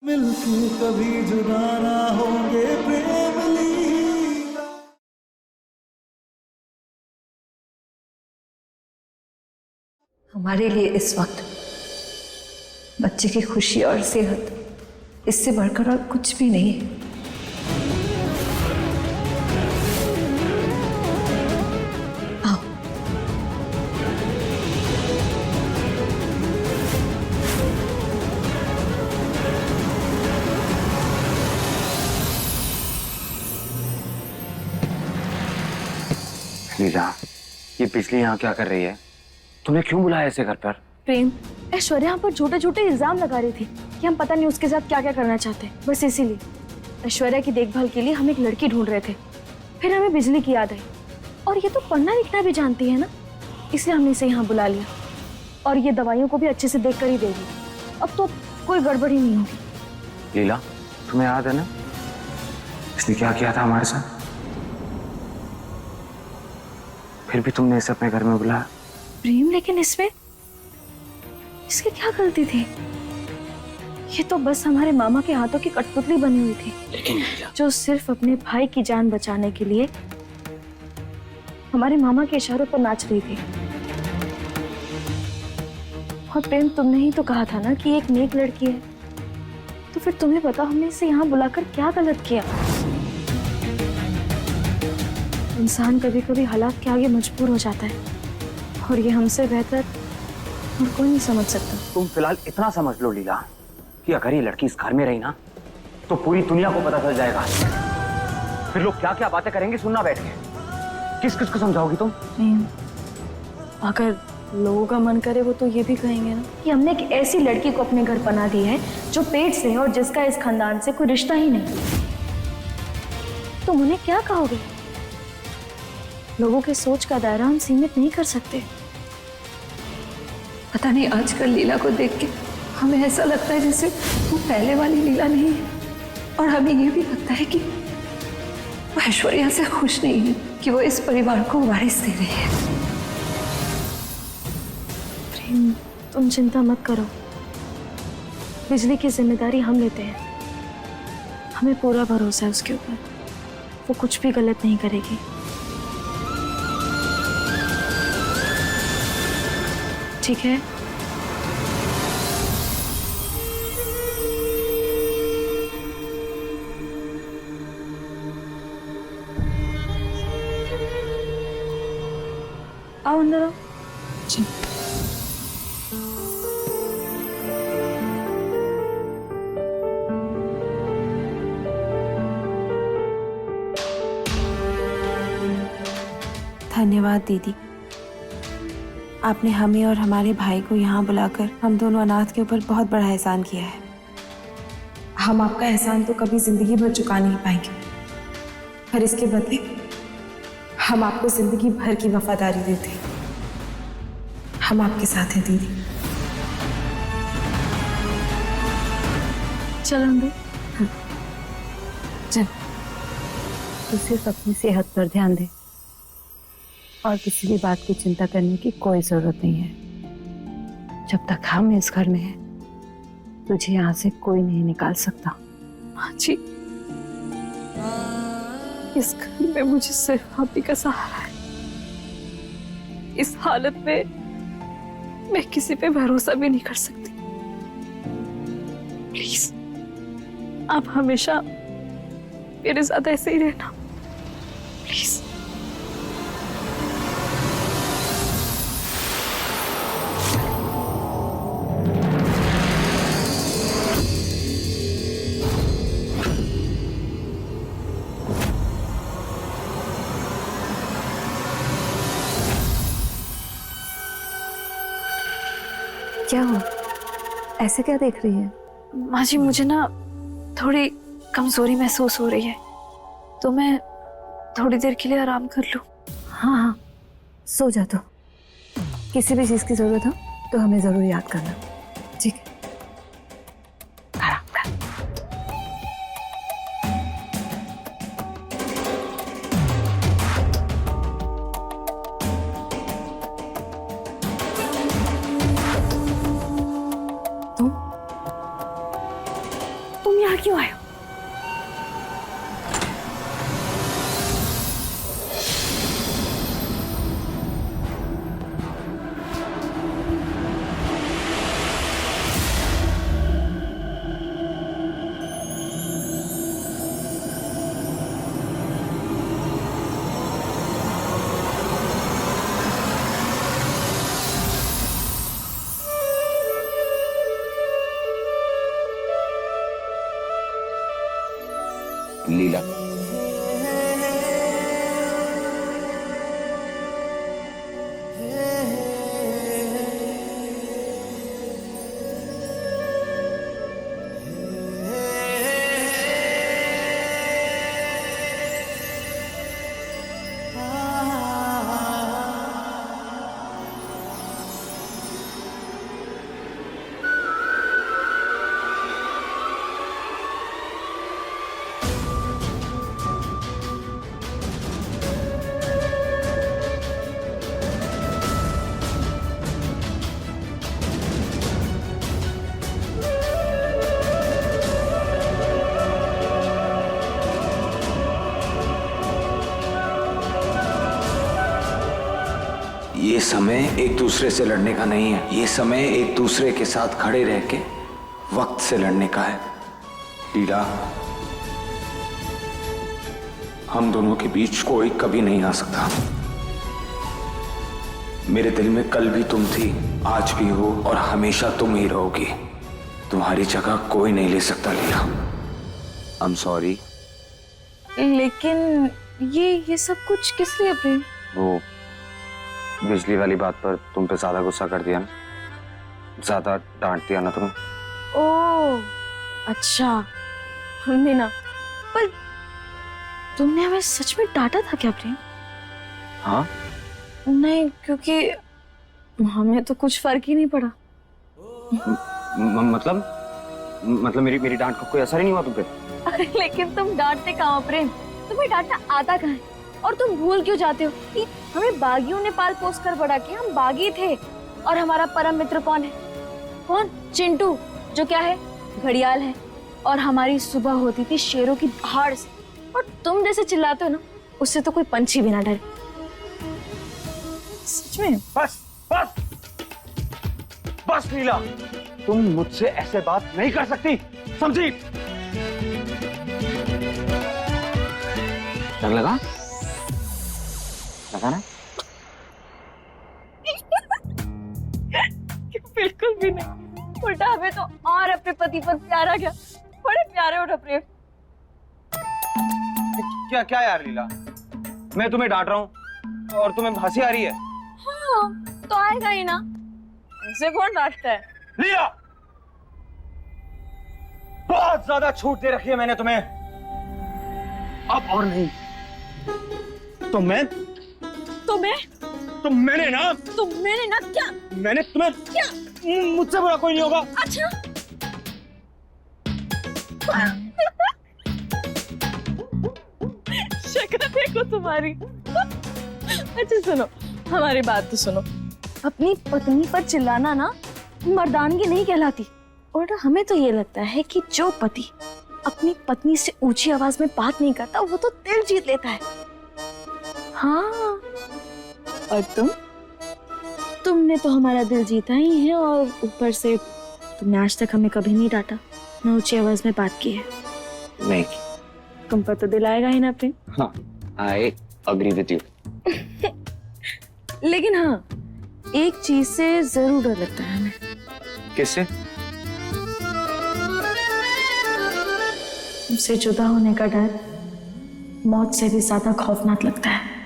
मिलके कभी जुदा ना होंगे प्रेम लीला। हमारे लिए इस वक्त बच्चे की खुशी और सेहत इससे बढ़कर और कुछ भी नहीं है। आओ। लीला, ये बिजली यहाँ क्या कर रही है? तूने क्यों बुलाया इसे घर पर? प्रेम, ऐश्वर्या हम पर झूठे झूठे इल्जाम लगा रही थी कि हम पता नहीं उसके साथ क्या क्या करना चाहते हैं। बस इसीलिए ऐश्वर्या की देखभाल के लिए हम एक लड़की ढूंढ रहे थे। फिर हमें बिजली की याद आई, और ये तो पढ़ना लिखना भी जानती है ना, इसलिए हमने इसे यहाँ बुला लिया। और ये दवाइयों को भी अच्छे से देख कर ही देगी। अब तो कोई गड़बड़ ही नहीं होगी। लीला, तुम्हें याद है ना इसने क्या किया था हमारे साथ? फिर भी तुमने इसे अपने घर में बुलाया। प्रेम, लेकिन इसमें इसकी क्या गलती थी? ये तो बस हमारे मामा के हाथों की कठपुतली बनी हुई थी, लेकिन जो सिर्फ अपने भाई की जान बचाने के लिए हमारे मामा के इशारों पर नाच रही थी। और प्रेम, तुमने ही तो कहा था ना कि एक नेक लड़की है, तो फिर तुम्हें पता हमने इसे यहाँ बुलाकर क्या गलत किया? इंसान कभी कभी हालात के आगे मजबूर हो जाता है, और ये हमसे बेहतर और कोई नहीं समझ सकता। तुम फिलहाल इतना समझ लो लीला कि अगर ये लड़की इस घर में रही ना तो पूरी दुनिया को पता चल जाएगा। फिर लोग क्या क्या बातें करेंगे सुनना बैठ के। किस किस को समझाओगी तुम? अगर लोगों का मन करे वो तो ये भी कहेंगे ना कि हमने एक ऐसी लड़की को अपने घर पना दी है जो पेट से है और जिसका इस खानदान से कोई रिश्ता ही नहीं। तुम उन्हें क्या कहोगे? लोगों के सोच का दायरा हम सीमित नहीं कर सकते। पता नहीं आजकल लीला को देख के हमें ऐसा लगता है जैसे वो पहले वाली लीला नहीं है, और हमें ये भी लगता है कि वो ऐश्वर्या से खुश नहीं है कि वो इस परिवार को वारिस दे रही है। प्रेम, तुम चिंता मत करो, बिजली की जिम्मेदारी हम लेते हैं। हमें पूरा भरोसा है उसके ऊपर, वो कुछ भी गलत नहीं करेगी। ठीक है? आओ अंदर आओ। धन्यवाद दीदी, आपने हमें और हमारे भाई को यहाँ बुलाकर हम दोनों अनाथ के ऊपर बहुत बड़ा एहसान किया है। हम आपका एहसान तो कभी जिंदगी भर चुका नहीं पाएंगे, पर इसके बदले हम आपको जिंदगी भर की वफादारी देते हैं। हम आपके साथ हैं दीदी। चलो अंदर। चल। तो सिर्फ अपनी सेहत पर ध्यान दे और किसी भी बात की चिंता करने की कोई जरूरत नहीं है। जब तक हम इस घर में हैं, तुझे यहाँ से कोई नहीं निकाल सकता। हाँ जी, इस घर में मुझे सिर्फ आप ही का सहारा है। इस हालत में मैं किसी पे भरोसा भी नहीं कर सकती। प्लीज, आप हमेशा मेरे साथ ऐसे ही रहना, प्लीज। क्या हो, ऐसे क्या देख रही है? माँ जी, मुझे ना थोड़ी कमजोरी महसूस हो रही है, तो मैं थोड़ी देर के लिए आराम कर लूं। हाँ हाँ, सो जा। तो किसी भी चीज की जरूरत हो तो हमें जरूर याद करना, ठीक है? आराम कर। तुम यहाँ क्यों आए हो? लीला, ये समय एक दूसरे से लड़ने का नहीं है, ये समय एक दूसरे के साथ खड़े रह के वक्त से लड़ने का है। लीला, हम दोनों के बीच कोई कभी नहीं आ सकता। मेरे दिल में कल भी तुम थी, आज भी हो और हमेशा तुम ही रहोगी। तुम्हारी जगह कोई नहीं ले सकता लीला। I am sorry. लेकिन ये सब कुछ किस लिए प्रेम? वो बिजली वाली बात पर तुम पे ज्यादा गुस्सा कर दिया ना, ज्यादा डांट दिया ना तुम्हें। ओह अच्छा, मीना, पर तुमने हमें सच में डांटा था क्या प्रेम? हाँ, नहीं, क्योंकि हमें तो कुछ फर्क ही नहीं पड़ा। मतलब मेरी डांट का कोई असर ही नहीं हुआ तुम पे? अरे लेकिन तुम डांटते कहाँ प्रेम? तुम्हें डांटना आता कहाँ है? और तुम भूल क्यों जाते हो कि हमें बागियों ने पाल पोस कर बड़ा किया, हम बागी थे। और हमारा परम मित्र कौन है? कौन? चिंटू, जो क्या है? घड़ियाल है। और हमारी सुबह होती थी शेरों की दहाड़ से। और तुम जैसे चिल्लाते हो ना, उससे तो कोई पंछी भी ना डरे। सच में। बस बस बस लीला, तुम मुझसे ऐसे बात नहीं कर सकती, समझी? डर लगा ना? बिल्कुल भी नहीं, उल्टा हमें तो और अपने पति पर प्यार आ गया। बड़े प्यारे हो प्रेम। क्या यार लीला, मैं तुम्हें डांट रहा हूँ और तुम्हें हंसी आ रही है? हाँ, तो आएगा ही ना, ऐसे कौन डांटता है? लीला, बहुत ज्यादा छूट दे रखी है मैंने तुम्हें, अब और नहीं। तो मैंने ना क्या? मैंने तुम्हें क्या? मुझसे बुरा कोई नहीं होगा। अच्छा शक्ल देखो तुम्हारी। अच्छा सुनो, हमारी बात तो सुनो। अपनी पत्नी पर चिल्लाना ना मर्दानगी नहीं कहलाती। और हमें तो ये लगता है कि जो पति अपनी पत्नी से ऊंची आवाज में बात नहीं करता, वो तो दिल जीत लेता है। हाँ, और तुमने तो हमारा दिल जीता ही है, और ऊपर से तुमने आज तक हमें कभी नहीं डांटा, ना ऊंची आवाज में बात की है। नहीं, तुम पर तो दिल आएगा ही ना प्रेम। हाँ, आई अग्री विद यू। लेकिन हाँ, एक चीज से जरूर डर लगता है हमें। किससे? तुमसे जुदा होने का डर मौत से भी ज्यादा खौफनाक लगता है।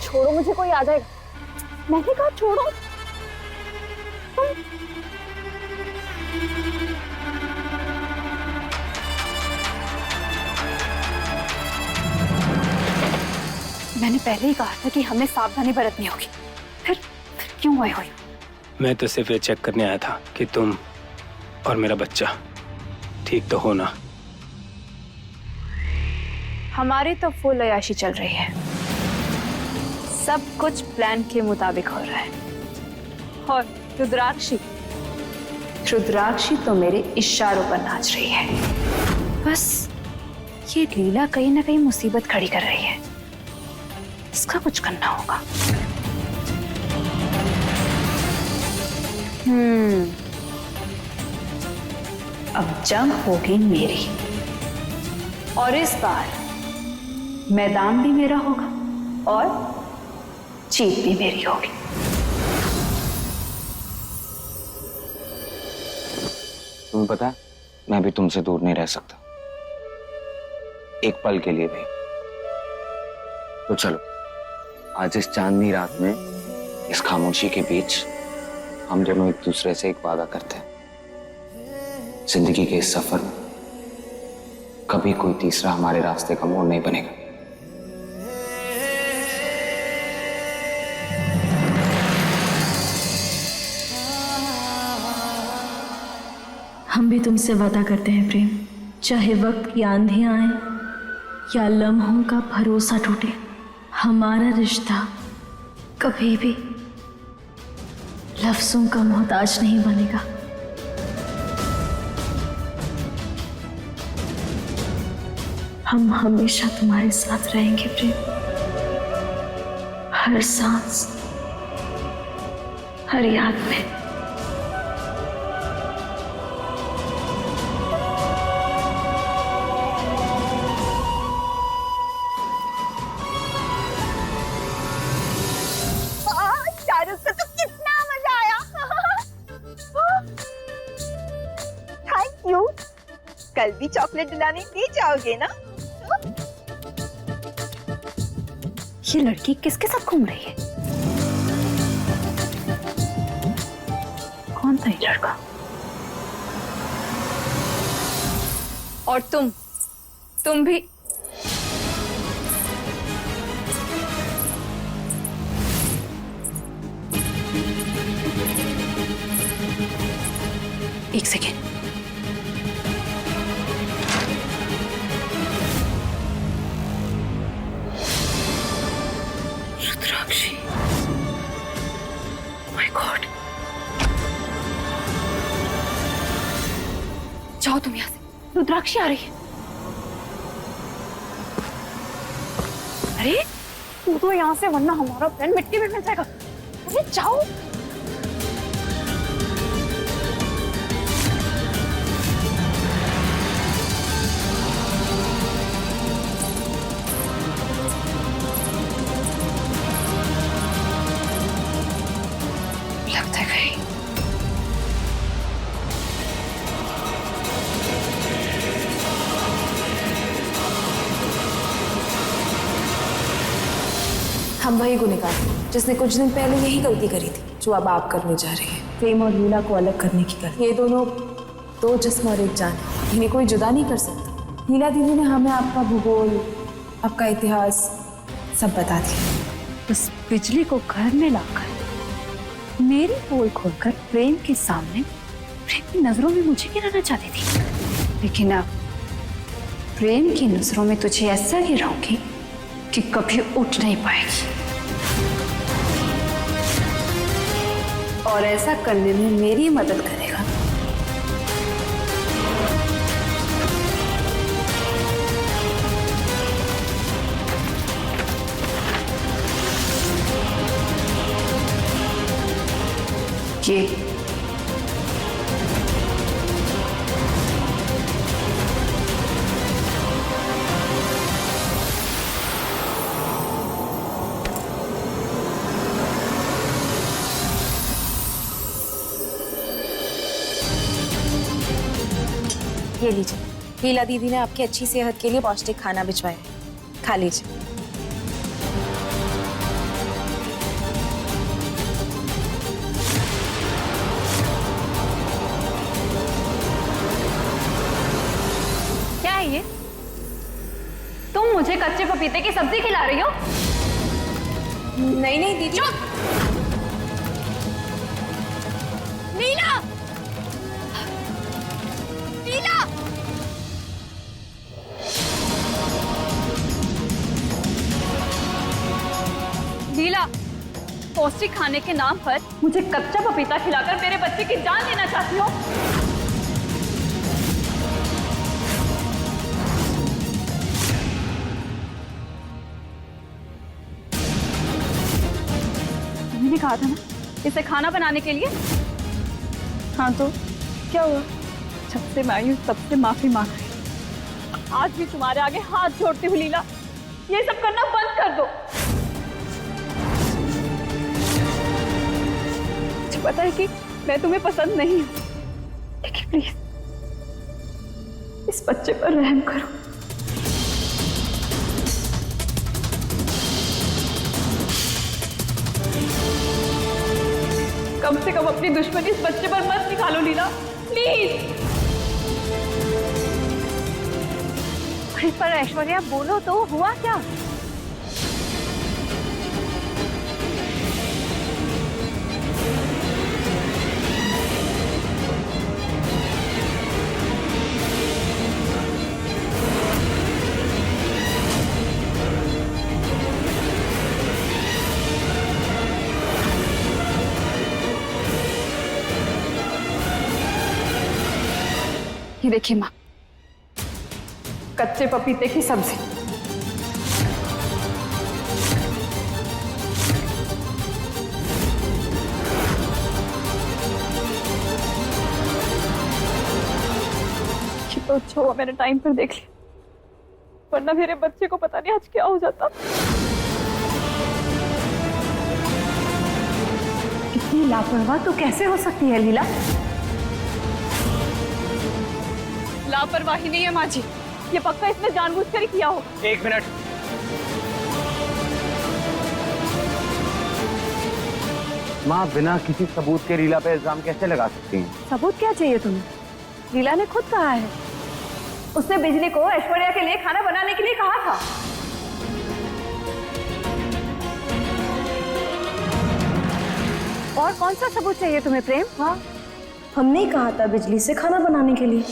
छोड़ो मुझे, कोई आ जाएगा। मैंने कहा छोड़ो। मैंने पहले ही कहा था कि हमें सावधानी बरतनी होगी। फिर क्यों आए हो? मैं तो सिर्फ ये चेक करने आया था कि तुम और मेरा बच्चा ठीक तो हो ना। हमारी तो फुल अयाशी चल रही है, सब कुछ प्लान के मुताबिक हो रहा है। और रुद्राक्षी तो मेरे इशारों पर नाच रही है। बस ये लीला कहीं ना कहीं मुसीबत खड़ी कर रही है, इसका कुछ करना होगा। अब जंग होगी मेरी, और इस बार मैदान भी मेरा होगा और जीत भी मेरी होगी। तुम्हें पता है, मैं भी तुमसे दूर नहीं रह सकता, एक पल के लिए भी। तो चलो आज इस चांदनी रात में, इस खामोशी के बीच, हम दोनों एक दूसरे से एक वादा करते हैं। जिंदगी के इस सफर में कभी कोई तीसरा हमारे रास्ते का मोड़ नहीं बनेगा। हम भी तुमसे वादा करते हैं प्रेम, चाहे वक्त की आंधियां आए या लम्हों का भरोसा टूटे, हमारा रिश्ता कभी भी लफ्जों का मोहताज नहीं बनेगा। हम हमेशा तुम्हारे साथ रहेंगे प्रेम, हर सांस, हर याद में। शाहरुख से तो कितना मजा आया। Thank you. कल भी चॉकलेट दिलाने दे जाओगे ना? ये लड़की किसके साथ घूम रही है? कौन था ये लड़का? और तुम भी एक सेकेंड, रुद्राक्षी, माय गॉड, जाओ तुम यहाँ से, रुद्राक्षी आ रही है। अरे तू तो यहाँ से, वरना हमारा प्लान मिट्टी में मिल जाएगा। अरे जाओ। लगता है कहीं हम वही गुनहगार हैं जिसने कुछ दिन पहले यही गलती करी थी, जो अब आप करने जा रहे हैं। प्रेम और लीला को अलग करने की गलती। ये दोनों दो जिस्म और एक जान है, इन्हें कोई जुदा नहीं कर सकता। लीला दीदी ने हमें आपका भूगोल, आपका इतिहास सब बता दिया। उस बिजली को घर में लाकर मेरी पोल खोलकर प्रेम के सामने प्रेम की नजरों में मुझे गिराना चाहती थी, लेकिन अब प्रेम की नजरों में तुझे ऐसा गिराऊंगी कि कभी उठ नहीं पाएगी। और ऐसा करने में मेरी मदद करेगा ये ये लीजिए, लीला दीदी ने आपकी अच्छी सेहत के लिए पौष्टिक खाना भिजवाया है, खा लीजिए। क्या है ये? तुम मुझे कच्चे पपीते की सब्जी खिला रही हो? नहीं नहीं दीदी। लीला! लीला! लीला, पौष्टिक खाने के नाम पर मुझे कच्चा पपीता खिलाकर मेरे बच्चे की जान लेना चाहती हो? तुमने कहा था ना इसे खाना बनाने के लिए। हाँ तो क्या हुआ? जब से मैं आई हूँ तब से माफी मांग रही हूँ। आज भी तुम्हारे आगे हाथ जोड़ती हूँ लीला, ये सब करना बंद कर दो। मुझे पता है कि मैं तुम्हें पसंद नहीं हूँ, लेकिन प्लीज इस बच्चे पर रहम करो। कम से कम अपनी दुश्मनी इस बच्चे पर मत निकालो लीला, प्लीज। इस पर ऐश्वर्या बोलो तो, हुआ क्या? ये देखिए माँ, कच्चे पपीते की सब्जी। ये तो अच्छा हुआ मैंने टाइम पर देख लिया, वरना मेरे बच्चे को पता नहीं आज क्या हो जाता। इतनी लापरवाह तो कैसे हो सकती है लीला? लापरवाही नहीं है माँ जी, ये पक्का इसने जानबूझकर ही किया हो। एक मिनट, माँ बिना किसी सबूत के लीला पे इल्जाम कैसे लगा सकती हैं? सबूत क्या चाहिए तुम्हें? लीला ने खुद कहा है, उसने बिजली को ऐश्वर्या के लिए खाना बनाने के लिए कहा था। और कौन सा सबूत चाहिए तुम्हें प्रेम? हाँ, हमने ही कहा था बिजली से खाना बनाने के लिए।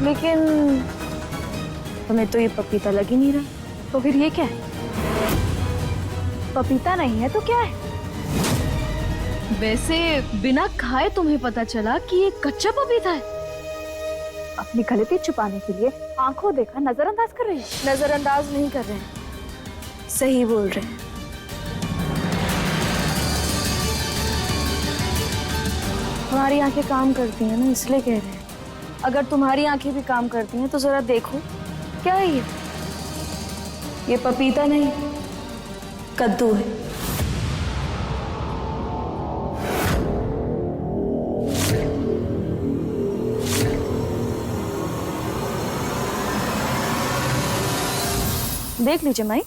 लेकिन तुम्हें तो ये पपीता लग ही नहीं रहा, तो फिर ये क्या है? पपीता नहीं है तो क्या है? वैसे बिना खाए तुम्हें पता चला कि ये कच्चा पपीता है। अपनी गलती छुपाने के लिए आंखों देखा नजरअंदाज कर रहे हैं। नजरअंदाज नहीं कर रहे हैं, सही बोल रहे हैं। तुम्हारी आंखें काम करती हैं ना, इसलिए कह रहे हैं। अगर तुम्हारी आंखें भी काम करती हैं तो जरा देखो, क्या है ये पपीता नहीं, कद्दू है। देख लीजिए माई।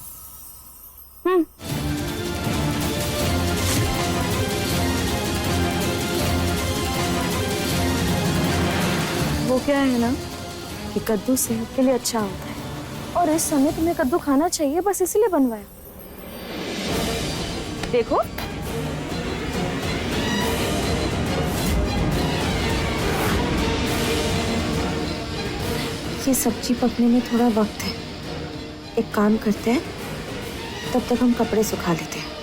वो क्या है ना कि कद्दू सेहत के लिए अच्छा होता है, और इस समय तुम्हें कद्दू खाना चाहिए, बस इसीलिए बनवाया। देखो, ये सब्जी पकने में थोड़ा वक्त है। एक काम करते हैं, तब तक हम कपड़े सुखा लेते हैं।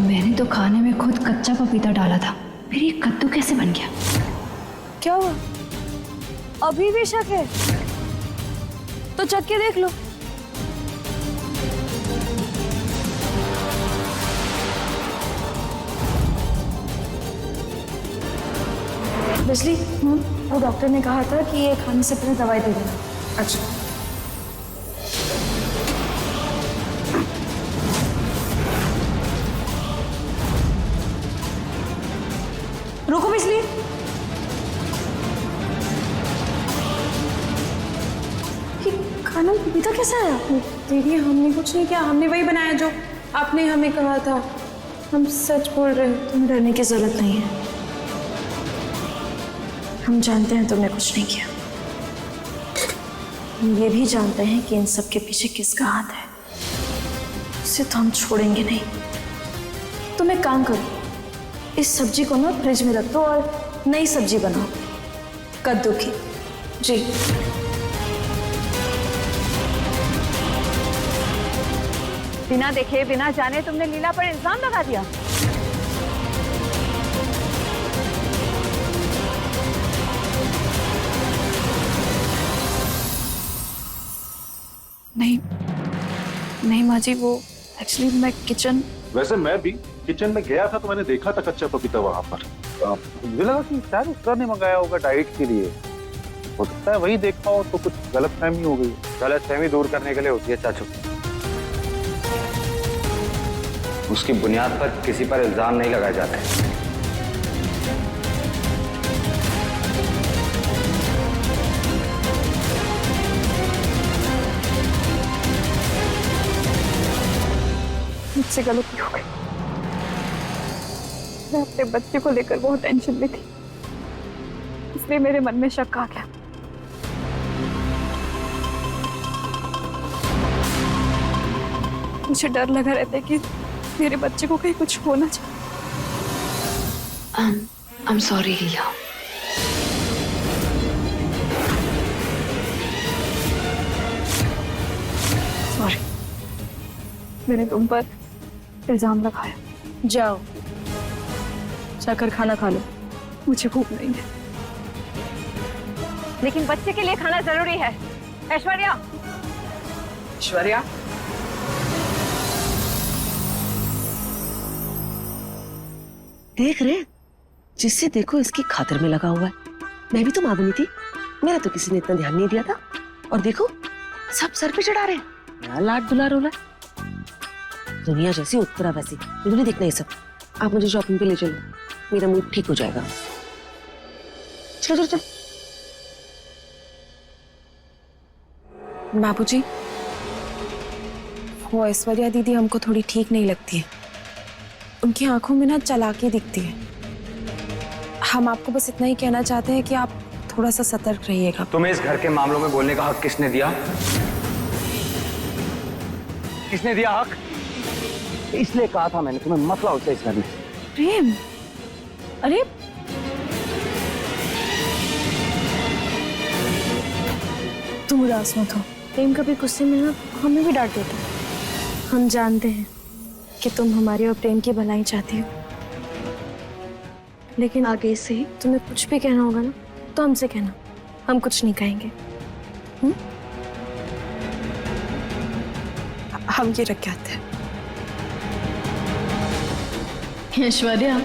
मैंने तो खाने में खुद कच्चा पपीता डाला था, फिर ये कद्दू कैसे बन गया? क्या हुआ? अभी भी शक है तो चख के देख लो। बिजली, वो डॉक्टर ने कहा था कि ये खाने से पहले दवाई दे देना। अच्छा। रुको बिजली। ये खाना पपीता कैसा है? दीदी हमने कुछ नहीं किया, हमने वही बनाया जो आपने हमें कहा था। हम सच बोल रहे हैं। तुम्हें डरने की जरूरत नहीं है, हम जानते हैं तुमने कुछ नहीं किया। हम ये भी जानते हैं कि इन सब के पीछे किसका हाथ है। इसे तो हम छोड़ेंगे नहीं। तुम एक काम करो, इस सब्जी को ना फ्रिज में रख दो और नई सब्जी बनाओ, कद्दू की। जी। बिना देखे बिना जाने तुमने लीला पर इल्जाम लगा दिया। नहीं नहीं माँ जी, वो एक्चुअली मैं किचन। वैसे मैं भी किचन में गया था तो मैंने देखा था कच्चा पपीता वहां पर। मुझे लगा कि शायद उसका नहीं मंगाया होगा डाइट के लिए। हो सकता है वही देखा हो तो कुछ गलतफहमी हो गई। गलतफहमी दूर करने के लिए होती है चाचू। उसकी बुनियाद पर किसी पर इल्जाम नहीं लगाए जाते। मुझसे गलती हो गई। मैं अपने बच्चे को लेकर बहुत टेंशन में थी, इसलिए मेरे मन में शक आ गया। मुझे डर लगा रहता है कि मेरे बच्चे को कहीं कुछ होना चाहिए। I'm sorry Leela. सॉरी, मैंने तुम पर इल्जाम लगाया। जाओ जाकर खाना खा लो, मुझे भूख नहीं है। लेकिन बच्चे के लिए खाना जरूरी है। ऐश्वर्या, ऐश्वर्या, देख रहे, जिससे देखो इसकी खातिर में लगा हुआ है। मैं भी तो माँ बनी थी, मेरा तो किसी ने इतना ध्यान नहीं दिया था। और देखो सब सर पे चढ़ा रहे हैं, यहाँ लाड दुलार हो रहा है। दुनिया जैसी उत्तरा वैसी, मुझे नहीं देखना ये सब। आप मुझे शॉपिंग पे ले चलो, मेरा मूड ठीक हो जाएगा। चलो चलो चलो। बाबूजी, वो ऐश्वर्या दीदी हमको थोड़ी ठीक नहीं लगती है। उनकी आंखों में ना चालाकी दिखती है। हम आपको बस इतना ही कहना चाहते हैं कि आप थोड़ा सा सतर्क रहिएगा। तुम्हें इस घर के मामलों में बोलने का हक किसने दिया? किसने दिया हक? इसलिए कहा था मैंने तुम्हें, मसला होता है इस घर में। प्रेम, अरे तुम उदास मत हो। प्रेम कभी गुस्से में ना हमें भी डांट देता है। हम जानते हैं कि तुम हमारी और प्रेम की भलाई चाहती हो, लेकिन आगे से तुम्हें कुछ भी कहना होगा ना तो हमसे कहना, हम कुछ नहीं कहेंगे। हम ये रख के आते हैं। ऐश्वर्या,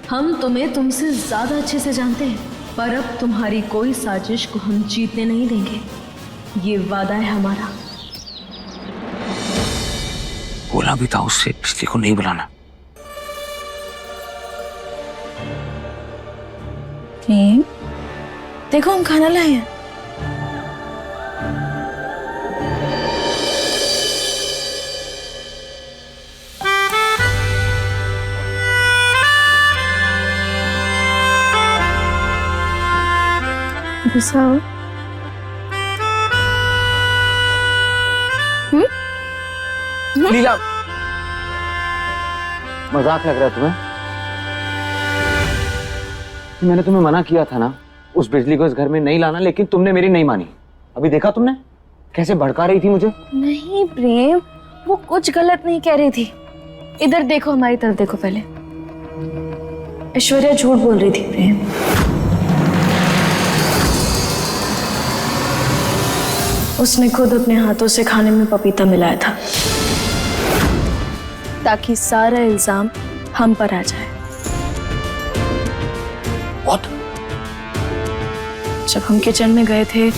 हम तुम्हें तुमसे ज्यादा अच्छे से जानते हैं, पर अब तुम्हारी कोई साजिश को हम जीतने नहीं देंगे। ये वादा है हमारा। बोला भी था उससे बिजली को नहीं बुलाना। देखो हम खाना लाए हैं। गुस्सा हो? लीला, मजाक लग रहा है तुम्हें? मैंने तुम्हें मना किया था ना उस बिजली को इस घर में नहीं लाना, लेकिन तुमने मेरी नहीं मानी। अभी देखा तुमने कैसे भड़का रही थी मुझे। नहीं प्रेम, वो कुछ गलत नहीं कह रही थी। इधर देखो, हमारी तरफ देखो पहले। ऐश्वर्या झूठ बोल रही थी प्रेम। उसने खुद अपने हाथों से खाने में पपीता मिलाया था ताकि सारा इल्जाम हम पर आ जाए। What? जब हम किचन में गए थे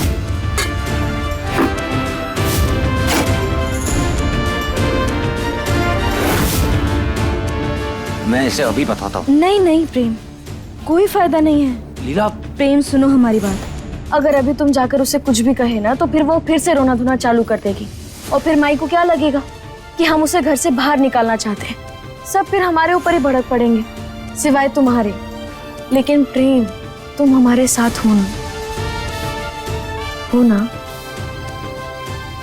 मैं इसे अभी बताता हूँ। नहीं नहीं प्रेम, कोई फायदा नहीं है। लीला प्रेम सुनो हमारी बात, अगर अभी तुम जाकर उसे कुछ भी कहे ना तो फिर वो फिर से रोना धोना चालू कर देगी और फिर माई को क्या लगेगा कि हम उसे घर से बाहर निकालना चाहते हैं। सब फिर हमारे ऊपर ही भड़क पड़ेंगे सिवाय तुम्हारे। लेकिन प्रेम तुम हमारे साथ हो ना?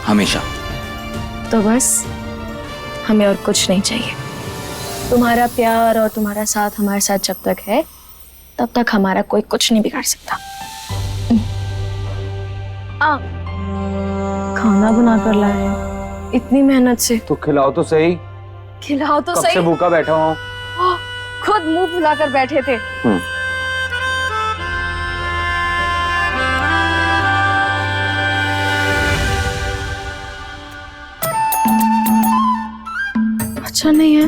हमेशा। तो बस हमें और कुछ नहीं चाहिए। तुम्हारा प्यार और तुम्हारा साथ हमारे साथ जब तक है तब तक हमारा कोई कुछ नहीं बिगाड़ सकता। खाना बना कर लाए हैं इतनी मेहनत से। तो खिलाओ तो सही। खिलाओ तो कब सही। से भूखा बैठा हूँ। खुद मुंह फुलाकर बैठे थे। अच्छा नहीं है?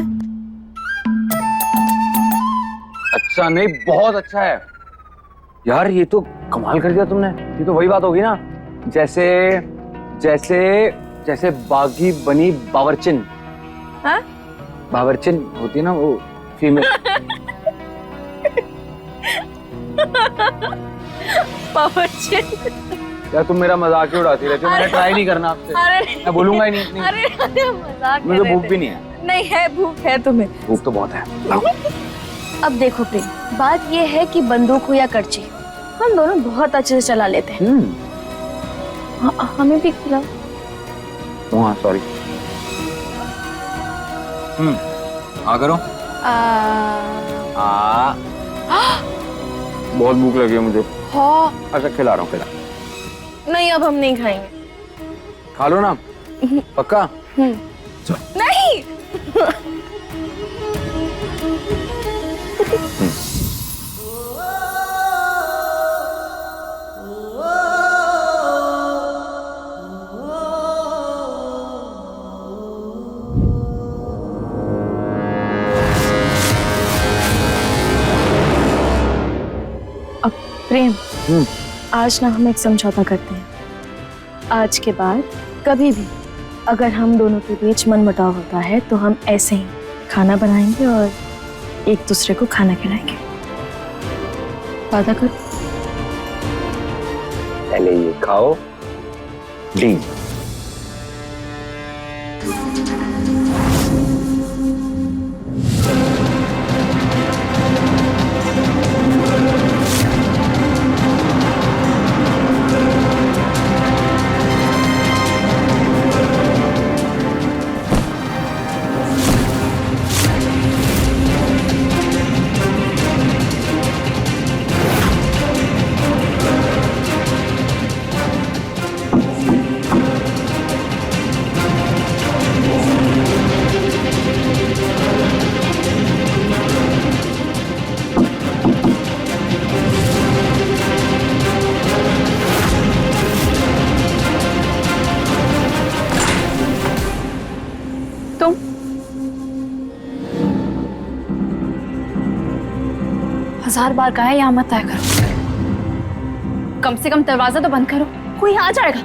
अच्छा नहीं, बहुत अच्छा है यार। ये तो कमाल कर दिया तुमने। ये तो वही बात होगी ना, जैसे जैसे जैसे बागी बनी बावर्चिन। हाँ? बावर्चिन होती है ना वो फीमेल। बावर्चिन? यार तुम मेरा मजाक ही उड़ाती रहती हो। मैंने ट्राई नहीं करना आपसे। मैं बोलूंगा ही नहीं। अरे मजाक मुझे भूख भी नहीं है। नहीं है, भूख है तुम्हें। भूख तो बहुत है। लाओ। अब देखो प्रेम, बात ये है कि बंदूक हो या करची, हम दोनों बहुत अच्छे से चला लेते हैं। हमें भी खिलाओ। हाँ सॉरी। आ करो। बहुत भूख लगी है मुझे। हाँ। अच्छा खिला रहा हूँ। नहीं अब हम नहीं खाएंगे। खा लो ना, पक्का? नहीं। अब प्रेम, आज ना हम एक समझौता करते हैं। आज के बाद कभी भी अगर हम दोनों के बीच मनमुटाव होता है तो हम ऐसे ही खाना बनाएंगे और एक दूसरे को खाना खिलाएंगे। वादा करो। पहले ये खाओ। डील। हजार बार कहा है यहाँ मत आया करो। कम से कम दरवाजा तो बंद करो, कोई आ जाएगा।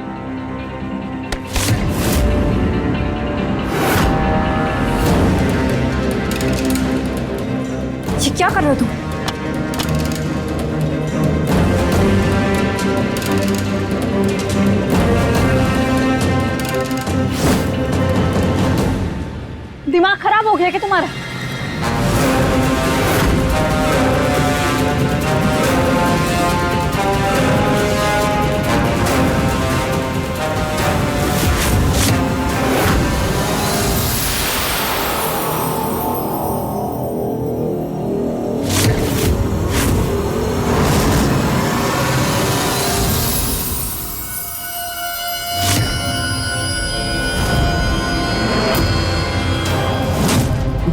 ये क्या कर रहे हो तुम? दिमाग खराब हो गया क्या तुम्हारा?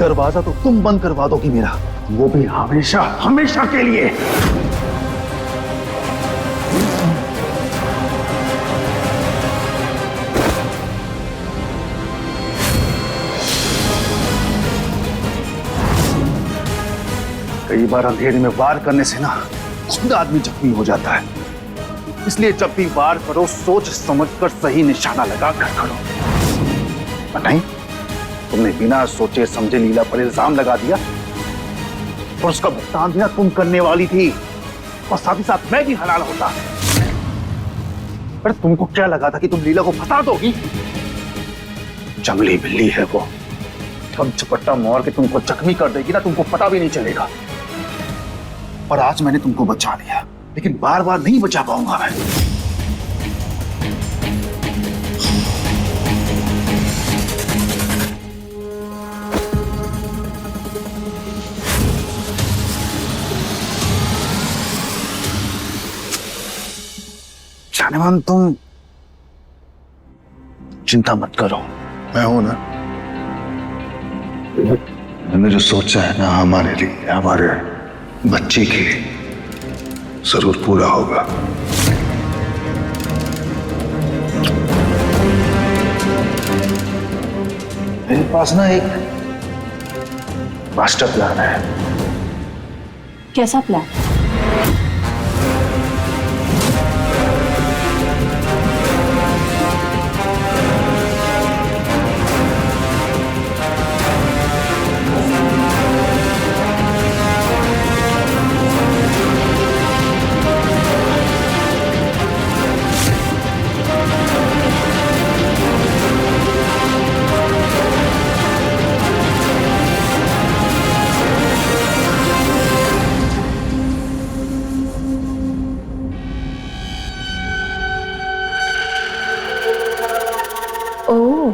दरवाजा तो तुम बंद करवा दोगी मेरा, वो भी हमेशा हमेशा के लिए। कई बार अंधेरे में वार करने से ना खुद आदमी जख्मी हो जाता है, इसलिए जब भी वार करो सोच समझकर सही निशाना लगा कर करो। और नहीं, तुमने बिना सोचे समझे लीला पर इल्जाम लगा दिया और उसका भुगतान भी तुम करने वाली थी और साथ ही साथ मैं भी हलाल होता। पर तुमको क्या लगा था कि तुम लीला को फंसा दोगी? जंगली बिल्ली है वो, हम झपट्टा मार के तुमको जख्मी कर देगी ना, तुमको पता भी नहीं चलेगा। और आज मैंने तुमको बचा लिया, लेकिन बार बार नहीं बचा पाऊंगा मैं। जानेमान, तुम चिंता मत करो, मैं हूं ना। मैंने जो सोचा है ना हमारे लिए, हमारे बच्चे के लिए, जरूर पूरा होगा। मेरे पास ना एक मास्टर प्लान है। कैसा प्लान? ओह,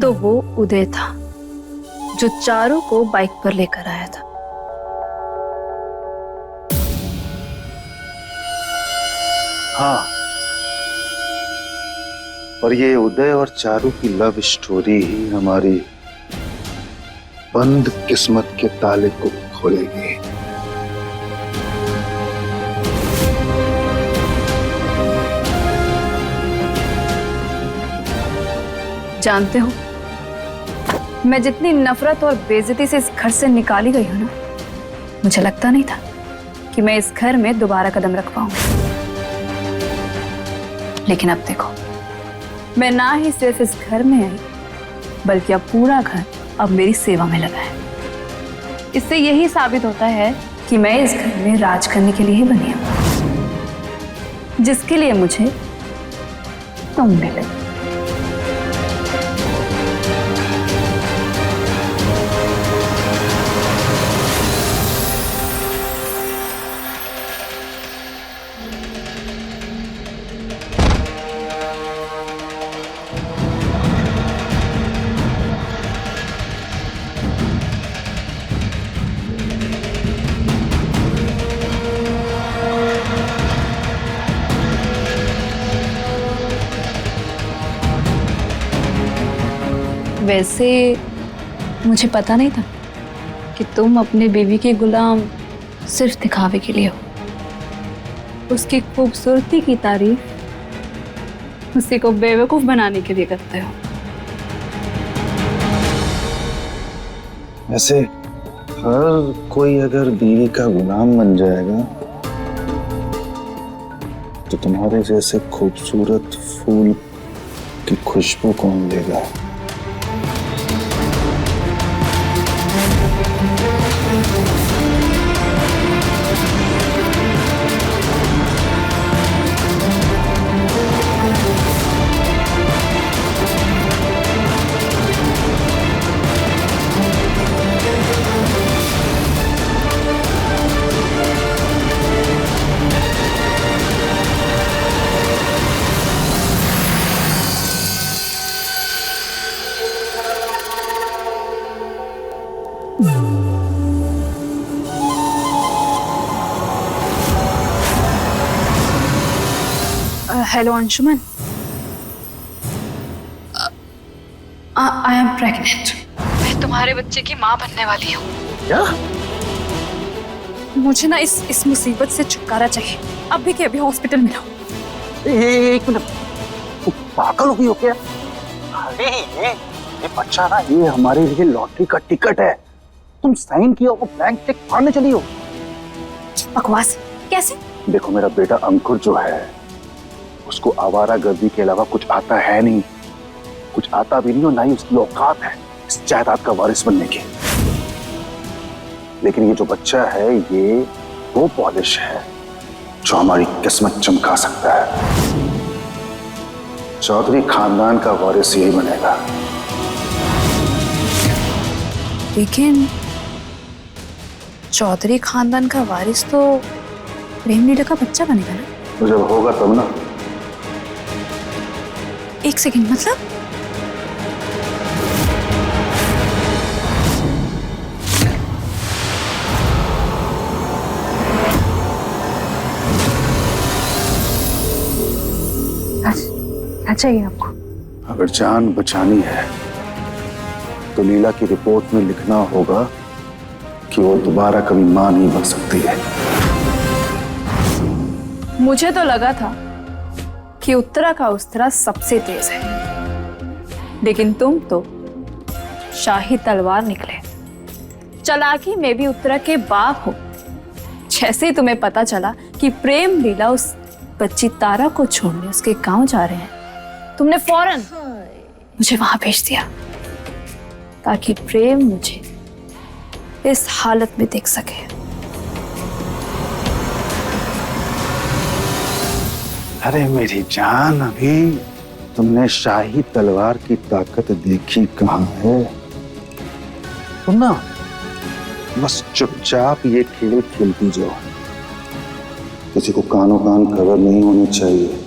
तो वो उदय था जो चारों को बाइक पर लेकर आया था। हाँ, और ये उदय और चारू की लव स्टोरी ही हमारी बंद किस्मत के ताले को खोलेगी। जानते हो, मैं जितनी नफरत और बेइज्जती से इस घर से निकाली गई हूं ना, मुझे लगता नहीं था कि मैं इस घर में दोबारा कदम रख पाऊंगी। लेकिन अब देखो, मैं ना ही सिर्फ इस घर में आई, बल्कि अब पूरा घर अब मेरी सेवा में लगा है। इससे यही साबित होता है कि मैं इस घर में राज करने के लिए ही बनी हूं, जिसके लिए मुझे तुम मिले। वैसे मुझे पता नहीं था कि तुम अपने बीवी के गुलाम सिर्फ दिखावे के लिए हो। उसकी खूबसूरती की तारीफ उसी को बेवकूफ बनाने के लिए करते हो। वैसे हर कोई अगर बीवी का गुलाम बन जाएगा तो तुम्हारे जैसे खूबसूरत फूल की खुशबू कौन लेगा? Hello Anshuman, I am pregnant. मैं तुम्हारे बच्चे की माँ बनने वाली हूँ। क्या? मुझे ना इस मुसीबत से छुटकारा चाहिए, अभी के अभी हॉस्पिटल में रहो। एक मिनट, तू पागल हो गई हो क्या? अरे ये बच्चा ना, ये हमारे लिए लॉटरी का टिकट है। तुम साइन किया हो, ब्लैंक चेक फाड़ने चली हो। बकवास। कैसे देखो मेरा बेटा अंकुर जो है उसको आवारागर्दी के अलावा कुछ आता है नहीं, कुछ आता भी नहीं और ना ही उसकी औकात है इस जायदाद का वारिस बनने की। लेकिन ये जो बच्चा है ये वो पॉलिश है जो हमारी किस्मत चमका सकता है। चौधरी खानदान का वारिस यही बनेगा। लेकिन चौधरी खानदान का वारिस तो प्रेम लीला का बच्चा बनेगा ना? तो जब होगा तब ना। एक सेकंड, मतलब? क्या चाहिए आपको? अगर जान बचानी है तो लीला की रिपोर्ट में लिखना होगा कि वो दोबारा कभी मां नहीं बन सकती है। मुझे तो लगा था कि उत्तरा का उस्तरा सबसे तेज है, लेकिन तुम तो शाही तलवार निकले। चालाकी में भी उत्तरा के बाप हो। जैसे ही तुम्हें पता चला कि प्रेम लीला उस बच्ची तारा को छोड़ने उसके गांव जा रहे हैं, तुमने फौरन मुझे वहां भेज दिया ताकि प्रेम मुझे इस हालत में देख सके। अरे मेरी जान, अभी तुमने शाही तलवार की ताकत देखी कहां है? तुम ना बस चुपचाप ये खेल खेलती जाओ। किसी को कानों कान खबर नहीं होनी चाहिए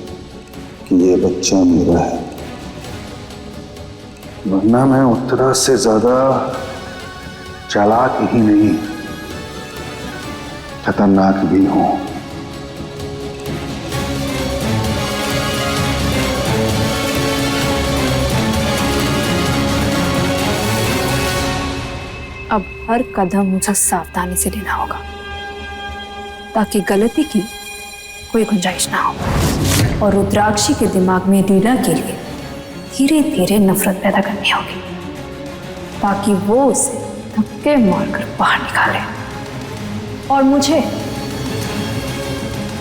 कि ये बच्चा मेरा है, वरना मैं उत्तरा से ज्यादा चालाक ही नहीं खतरनाक भी हूं। अब हर कदम मुझे सावधानी से लेना होगा ताकि गलती की कोई गुंजाइश ना हो। और रुद्राक्षी के दिमाग में लीला के लिए धीरे धीरे नफरत पैदा करनी होगी ताकि वो उसे धक्के मारकर बाहर निकाले और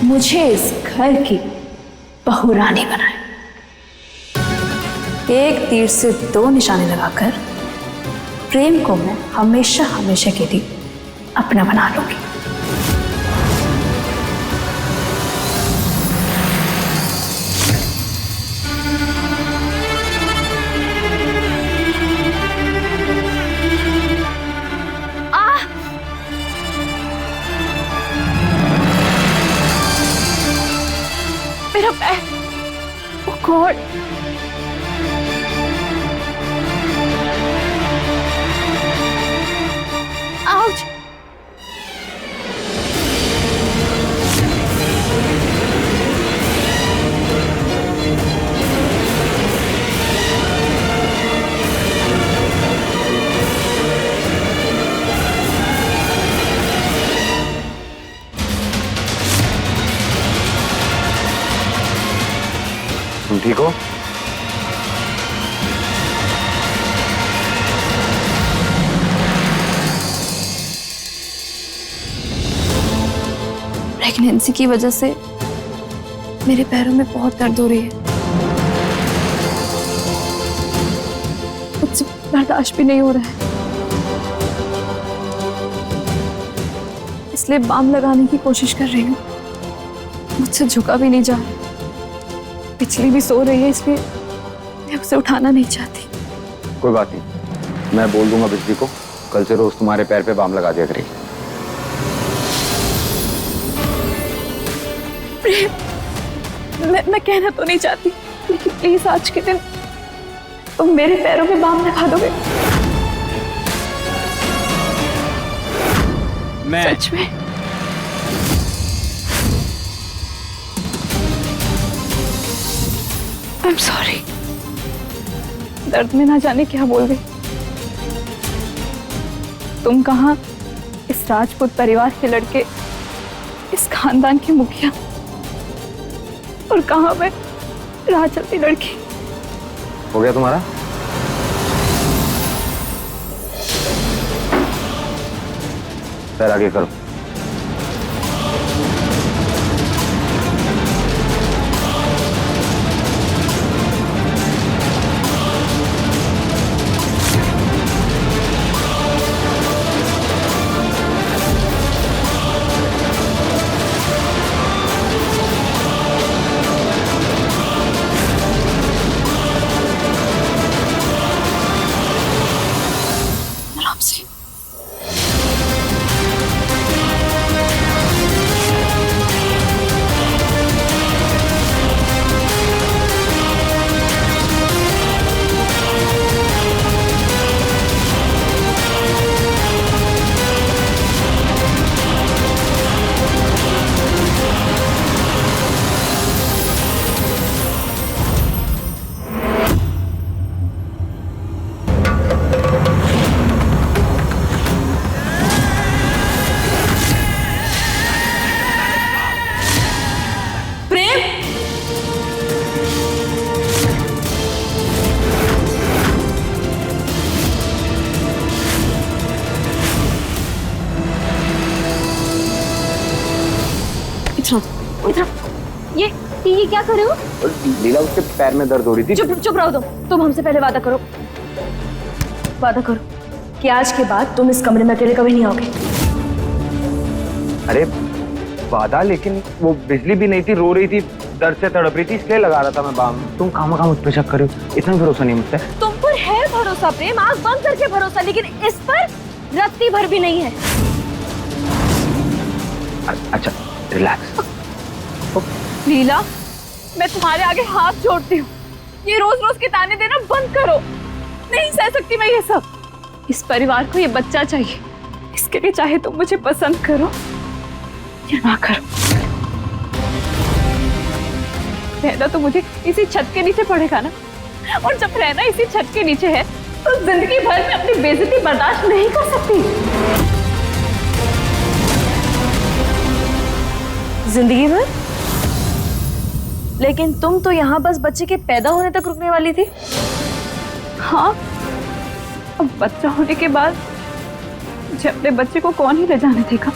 मुझे इस घर की बहुरानी बनाए। एक तीर से दो निशाने लगाकर प्रेम को मैं हमेशा हमेशा के लिए अपना बना लूंगी। मेरा पैर, ओह गॉड! आउच! तुम ठीक हो? प्रेगनेंसी की वजह से मेरे पैरों में बहुत दर्द हो रही है। मुझसे बर्दाश्त भी नहीं हो रहा है, इसलिए बाम लगाने की कोशिश कर रही हूँ। मुझसे झुका भी नहीं जा रहा। पिछली भी सो रही है, इसलिए मैं उसे उठाना नहीं चाहती। कोई बात नहीं, मैं बोल दूंगा बिजली को, कल से रोज तुम्हारे पैर पे बाम लगा दिया करेगी। मैं कहना तो नहीं चाहती, लेकिन प्लीज आज के दिन तुम मेरे पैरों में बाम लगा दोगे? सच में? I am sorry. दर्द में ना जाने क्या बोल गई। तुम कहाँ इस राजपूत परिवार के लड़के, इस खानदान की मुखिया, और कहाँ मैं राह चलती लड़की। हो गया तुम्हारा? पैर आगे करो। ये क्या कर रहे हो? लीला, उसके पैर में दर्द हो रही थी। चुप रहो तुम हमसे पहले वादा करो कि आज के बाद तुम इस कमरे में अकेले कभी नहीं आओगे। अरे वादा, लेकिन वो बिजली भी नहीं थी, रो रही थी, दर्द से तड़प रही थी, इसलिए लगा रहा था मैं बाम। तुम खामा मुझ पर शक कर रही हो, इतना भरोसा नहीं मुझसे। तुम पर है भरोसा प्रेम, आंख बंद करके भरोसा, लेकिन इस पर रत्ती भर भी नहीं है। अच्छा रिलैक्स। लीला, मैं तुम्हारे आगे हाथ जोड़ती हूँ, ये रोज रोज के ताने देना बंद करो। नहीं सह सकती मैं ये सब। इस परिवार को ये बच्चा चाहिए, इसके लिए चाहे तुम मुझे पसंद करो या ना करो। रहना तो मुझे इसी छत के नीचे पड़ेगा ना, और जब रहना इसी छत के नीचे है तो जिंदगी भर में अपनी बेइज्जती बर्दाश्त नहीं कर सकती। जिंदगी भर? लेकिन तुम तो यहाँ बस बच्चे के पैदा होने तक रुकने वाली थी। हाँ, अब बच्चा होने के बाद मुझे अपने बच्चे को कौन ही ले जाने देगा।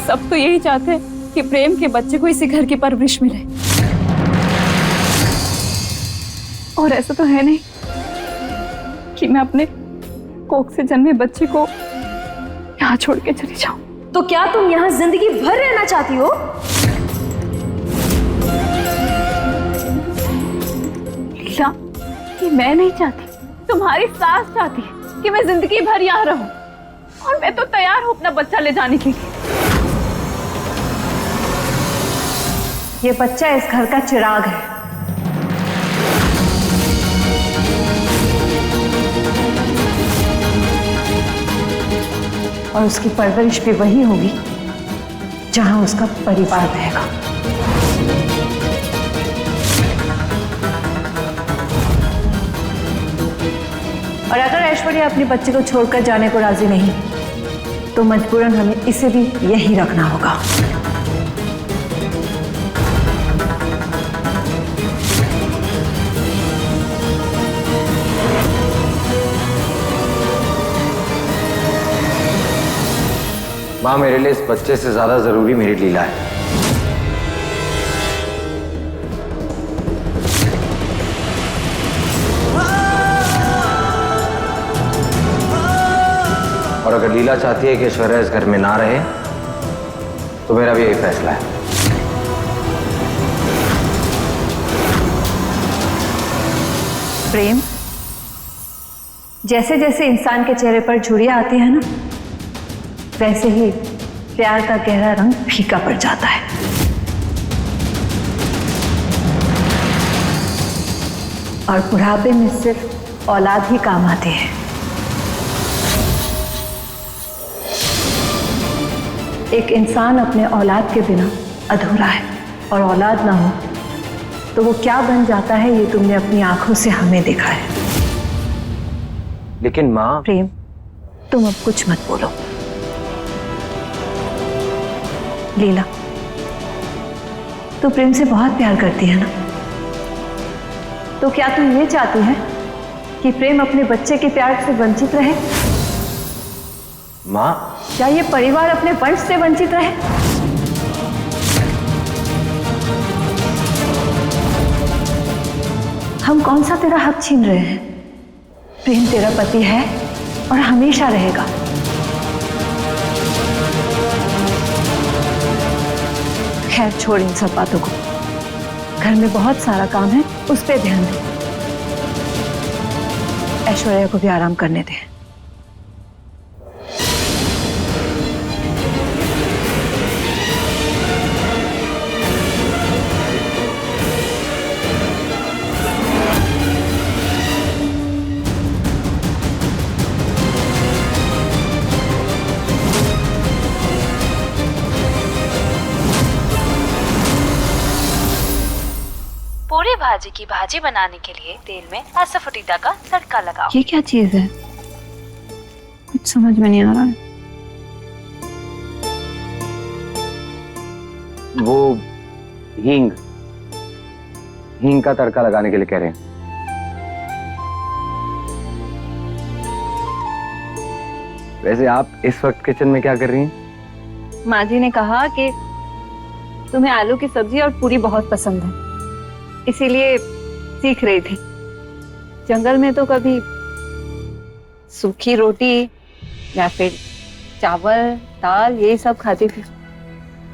सब तो यही चाहते हैं कि प्रेम के बच्चे को इसी घर की परवरिश मिले, और ऐसा तो है नहीं कि मैं अपने कोख से जन्मे बच्चे को यहाँ छोड़ के चली जाऊं। तो क्या तुम यहाँ जिंदगी भर रहना चाहती हो? लीला, ये मैं नहीं चाहती, तुम्हारी सास चाहती है कि मैं जिंदगी भर यहाँ रहूं, और मैं तो तैयार हूं अपना बच्चा ले जाने के लिए। ये बच्चा इस घर का चिराग है। और उसकी परवरिश भी वही होगी जहां उसका परिवार रहेगा। और अगर ऐश्वर्या अपने बच्चे को छोड़कर जाने को राजी नहीं, तो मजबूरन हमें इसे भी यही रखना होगा। माँ, मेरे लिए इस बच्चे से ज्यादा जरूरी मेरी लीला है। और अगर लीला चाहती है कि ऐश्वर्या इस घर में ना रहे, तो मेरा भी यही फैसला है। प्रेम, जैसे जैसे इंसान के चेहरे पर झुर्रियां आती है ना, वैसे ही प्यार का गहरा रंग फीका पड़ जाता है। और बुढ़ापे में सिर्फ औलाद ही काम आती है। एक इंसान अपने औलाद के बिना अधूरा है, और औलाद ना हो तो वो क्या बन जाता है, ये तुमने अपनी आंखों से हमें देखा है। लेकिन माँ। प्रेम, तुम अब कुछ मत बोलो। लीला, तू प्रेम से बहुत प्यार करती है ना, तो क्या तू ये चाहती है कि प्रेम अपने बच्चे के प्यार से वंचित रहे? माँ, क्या ये परिवार अपने वंश से वंचित रहे? हम कौन सा तेरा हक छीन रहे हैं? प्रेम तेरा पति है और हमेशा रहेगा। खैर छोड़ इन सब बातों को, घर में बहुत सारा काम है, उस पे ध्यान दे। ऐश्वर्या को भी आराम करने दे। पूरी भाजी की भाजी बनाने के लिए तेल में असाफोटिडा का तड़का लगाओ। ये क्या चीज है? कुछ समझ में नहीं आ रहा है। वो हींग का तड़का लगाने के लिए कह रहे हैं। वैसे आप इस वक्त किचन में क्या कर रही हैं? माँ जी ने कहा कि तुम्हें आलू की सब्जी और पूरी बहुत पसंद है, इसीलिए सीख रही थी। जंगल में तो कभी सूखी रोटी या फिर चावल दाल यही सब खाती थी,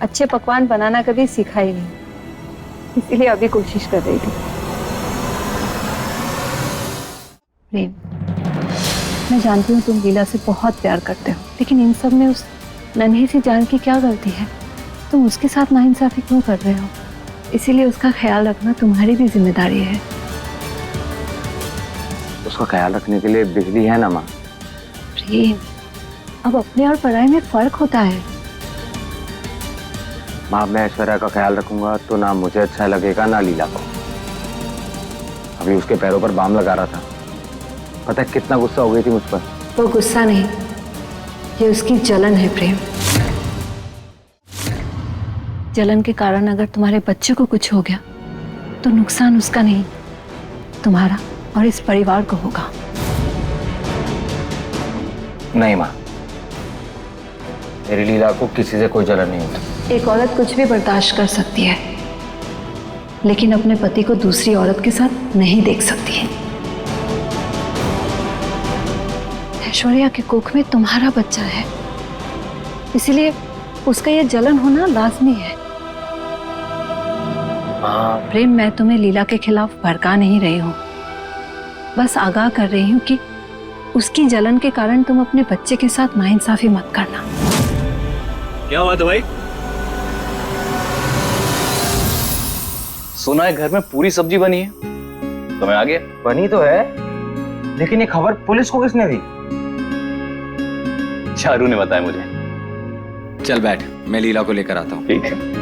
अच्छे पकवान बनाना कभी सीखा ही नहीं, इसीलिए अभी कोशिश कर रही थी। प्रेम, मैं जानती हूँ तुम लीला से बहुत प्यार करते हो, लेकिन इन सब में उस नन्ही सी जान की क्या गलती है? तुम उसके साथ नाइंसाफी क्यों कर रहे हो? इसीलिए उसका ख्याल रखना तुम्हारी भी जिम्मेदारी है। उसका ख्याल रखने के लिए बिजली है ना माँ। प्रेम, अब अपने और पराये में फर्क होता है। माँ, मैं ऐश्वर्या का ख्याल रखूंगा तो ना मुझे अच्छा लगेगा ना लीला को। अभी उसके पैरों पर बाम लगा रहा था, पता है कितना गुस्सा हो गई थी मुझ पर। वो गुस्सा नहीं, ये उसकी जलन है प्रेम। जलन के कारण अगर तुम्हारे बच्चे को कुछ हो गया तो नुकसान उसका नहीं, तुम्हारा और इस परिवार को होगा। नहीं माँ, मेरी लीला को किसी से कोई जलन नहीं होती। एक औरत कुछ भी बर्दाश्त कर सकती है, लेकिन अपने पति को दूसरी औरत के साथ नहीं देख सकती है। ऐश्वर्या के कोख में तुम्हारा बच्चा है, इसलिए उसका ये जलन होना लाजमी है। प्रेम, मैं तुम्हें लीला के खिलाफ भड़का नहीं रही हूँ, बस आगाह कर रही हूँ कि उसकी जलन के कारण तुम अपने बच्चे के साथ नाइंसाफी मत करना। क्या बात है भाई? सुना है घर में पूरी सब्जी बनी है, तो मैं आ गया। बनी तो है, लेकिन ये खबर पुलिस को किसने दी? चारू ने बताया मुझे। चल बैठ, मैं लीला को लेकर आता हूँ। ठीक है।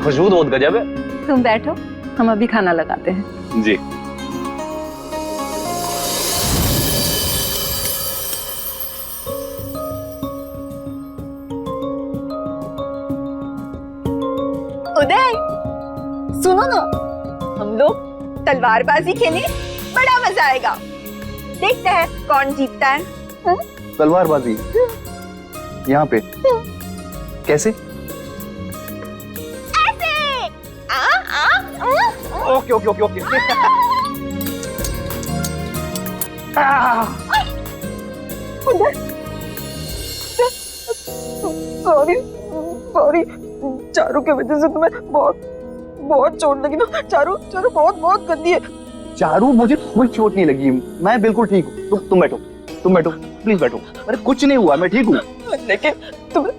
खुशबू बहुत गजब है। तुम बैठो, हम अभी खाना लगाते हैं। जी। उदय, सुनो ना, हम लोग तलवारबाजी खेलें, बड़ा मजा आएगा। देखते हैं कौन जीतता है। तलवारबाजी यहाँ पे कैसे? ऐसे। Okay okay okay okay. Sorry sorry, Charu के वजह से तुम्हें बहुत बहुत चोट लगी ना। चारू चारू बहुत बहुत गंदी है। चारू, मुझे कोई चोट नहीं लगी, मैं बिल्कुल ठीक हूँ। तुम बैठो, तुम बैठो, प्लीज बैठो। अरे कुछ नहीं हुआ, मैं ठीक हूँ। लेकिन तुम्हें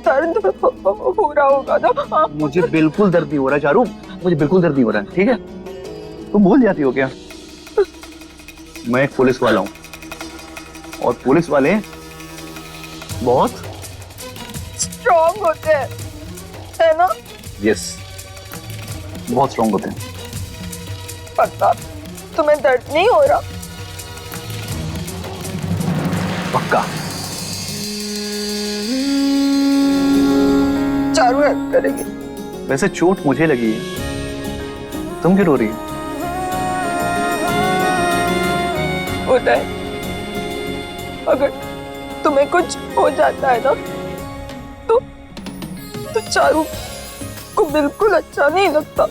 दर्द हो रहा होगा ना? मुझे बिल्कुल दर्द नहीं हो रहा चारू, मुझे बिल्कुल दर्द नहीं हो रहा है। ठीक है, तुम भूल जाती हो क्या? मैं एक पुलिस वाला हूँ और पुलिस वाले बहुत स्ट्रॉन्ग होते हैं, है ना? यस, बहुत स्ट्रॉन्ग होते हैं। पक्का तुम्हें दर्द नहीं हो रहा? पक्का। चारू हेल्प करेगी। वैसे चोट मुझे लगी है, तुम क्यों रो रही हो? उदय, अगर तुम्हें कुछ हो जाता है ना तो चारू को बिल्कुल अच्छा नहीं लगता।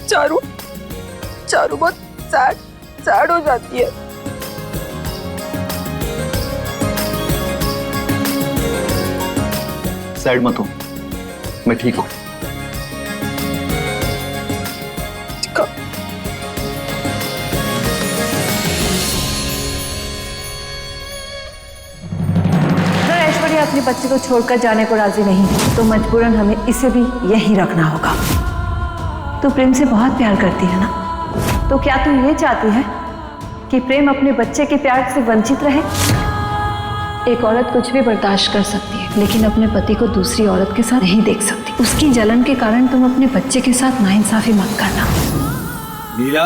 चारू बहुत सैड हो जाती है। सैड मत हो, मैं ठीक हूँ। अगर ऐश्वर्या अपने बच्चे को छोड़कर जाने को राजी नहीं तो मजबूरन हमें इसे भी यहीं रखना होगा। तो प्रेम से बहुत प्यार करती है ना, तो क्या तू ये चाहती है कि प्रेम अपने बच्चे के प्यार से वंचित रहे? एक औरत कुछ भी बर्दाश्त कर सकती है, लेकिन अपने पति को दूसरी औरत के साथ नहीं देख सकती। उसकी जलन के कारण तुम अपने बच्चे के साथ नाइंसाफी मत करना। लीला,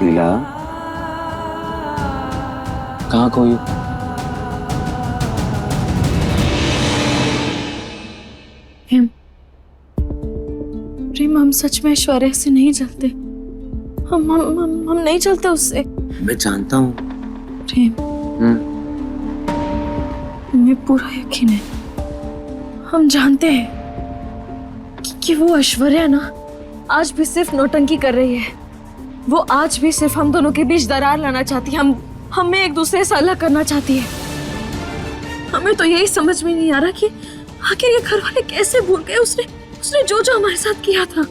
लीला, कहाँ कोई? प्रेम, हम सच में ऐश्वर्या से नहीं चलते। हम नहीं चलते उससे। मैं जानता हूँ। प्रेम, हमें पूरा यकीन है, हम जानते हैं कि वो ऐश्वर्या ना आज भी सिर्फ नौटंकी कर रही है। वो आज भी सिर्फ हम दोनों के बीच दरार लाना चाहती है। हमें एक दूसरे से अलग करना चाहती है। हमें तो यही समझ में नहीं आ रहा कि आखिर ये घर वाले कैसे भूल गए उसने जो हमारे साथ किया था।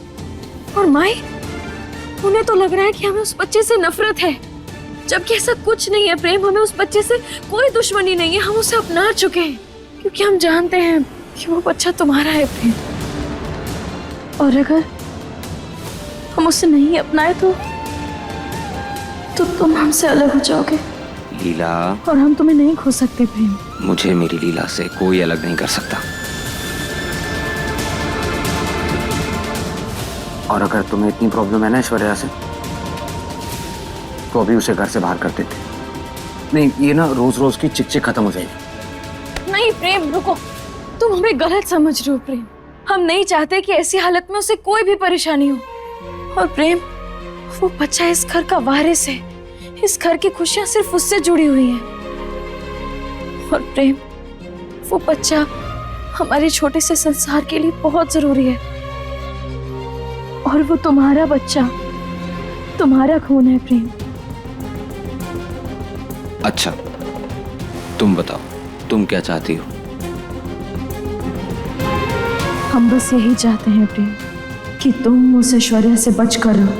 और माई, उन्हें तो लग रहा है कि हमें उस बच्चे से नफरत है, जबकि ऐसा कुछ नहीं है। प्रेम, हमें उस बच्चे से कोई दुश्मनी नहीं है। हम उसे अपना चुके हैं क्योंकि हम जानते हैं कि वो बच्चा तुम्हारा है प्रेम। और अगर हम उसे नहीं अपनाए तो तुम हमसे अलग हो जाओगे लीला, और हम तुम्हें नहीं खो सकते प्रेम। मुझे मेरी लीला से कोई अलग नहीं कर सकता। और अगर तुम्हें इतनी प्रॉब्लम है ना ऐश्वर्या से, तो अभी उसे घर से बाहर कर देते। नहीं, ये ना रोज रोज की चिक चिक खत्म हो जाएगी। नहीं प्रेम, रुको, तुम हमें गलत समझ रहे हो प्रेम। हम नहीं चाहते कि ऐसी हालत में उसे कोई भी परेशानी हो। और प्रेम, वो बच्चा इस घर का वारिस है। इस घर की खुशियां सिर्फ उससे जुड़ी हुई हैं। और प्रेम, वो बच्चा हमारे छोटे से संसार के लिए बहुत जरूरी है। और वो तुम्हारा बच्चा, तुम्हारा खून है प्रेम। अच्छा, तुम बताओ, तुम क्या चाहती हो? हम बस यही चाहते हैं प्रेम कि तुम उस ऐश्वर्या से बच कर रहो।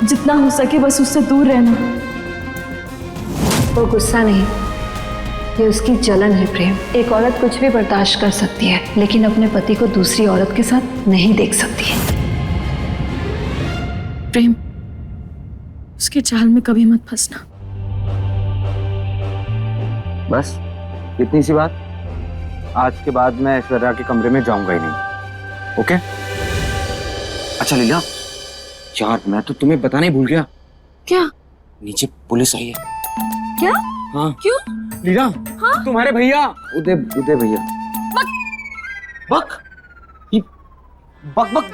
जितना हो सके बस उससे दूर रहना। वो गुस्सा नहीं, ये उसकी जलन है प्रेम। एक औरत कुछ भी बर्दाश्त कर सकती है, लेकिन अपने पति को दूसरी औरत के साथ नहीं देख सकती है। प्रेम, उसके जाल में कभी मत फंसना। बस इतनी सी बात। आज के बाद मैं ऐश्वर्या के कमरे में जाऊंगा ही नहीं। ओके? अच्छा लीला, यार मैं तो तुम्हें बताना ही भूल गया। क्या? नीचे पुलिस आई है। क्या? हाँ। क्यों? लीला, हाँ? तुम्हारे भैया उदय भैया। बक बक बक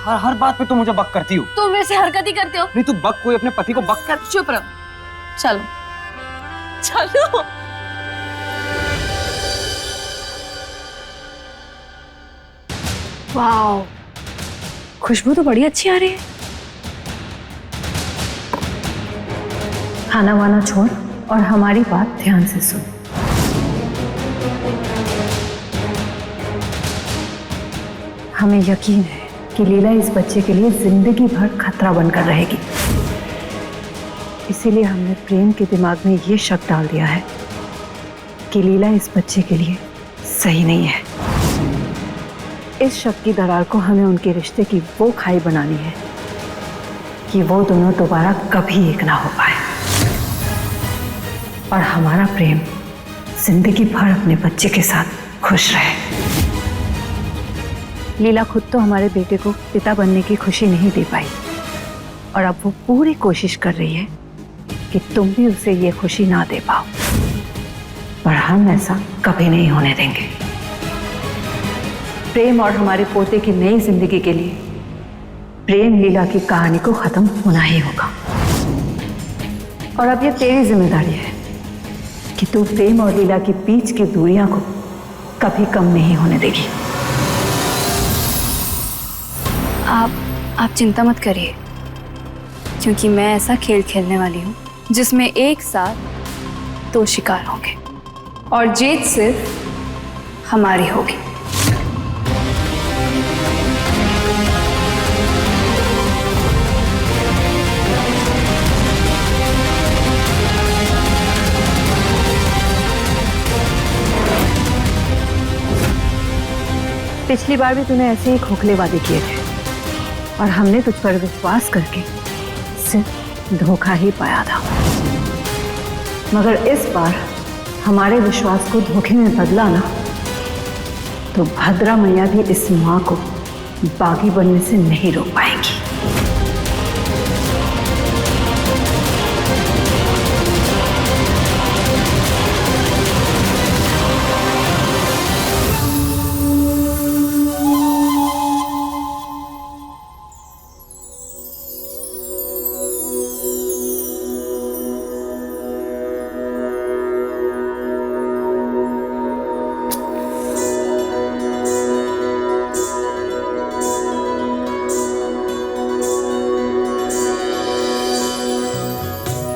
हर बात पे तुम मुझे बक करती हो। तुम वैसे हरकत ही करते हो। नहीं, तू बक कोई अपने पति को बक कर। चुप रहो। चलो चलो। वाओ, खुशबू तो बड़ी अच्छी आ रही है। खाना वाना छोड़ और हमारी बात ध्यान से सुन। हमें यकीन है कि लीला इस बच्चे के लिए जिंदगी भर खतरा बनकर रहेगी। इसीलिए हमने प्रेम के दिमाग में ये शक डाल दिया है कि लीला इस बच्चे के लिए सही नहीं है। इस शक की दरार को हमें उनके रिश्ते की वो खाई बनानी है कि वो दोनों दोबारा कभी एक ना हो पाए, और हमारा प्रेम जिंदगी भर अपने बच्चे के साथ खुश रहे। लीला खुद तो हमारे बेटे को पिता बनने की खुशी नहीं दे पाई, और अब वो पूरी कोशिश कर रही है कि तुम भी उसे ये खुशी ना दे पाओ, पर हम ऐसा कभी नहीं होने देंगे। प्रेम और हमारे पोते की नई जिंदगी के लिए प्रेम लीला की कहानी को खत्म होना ही होगा। और अब ये तेरी जिम्मेदारी है कि तू प्रेम और लीला के बीच की दूरियां को कभी कम नहीं होने देगी। आप चिंता मत करिए, क्योंकि मैं ऐसा खेल खेलने वाली हूँ जिसमें एक साथ दो शिकार होंगे और जीत सिर्फ हमारी होगी। पिछली बार भी तूने ऐसे ही खोखले वादे किए थे, और हमने तुझ पर विश्वास करके सिर्फ धोखा ही पाया था। मगर इस बार हमारे विश्वास को धोखे में बदला ना, तो भद्रा मैया भी इस माँ को बागी बनने से नहीं रोक पाएंगी।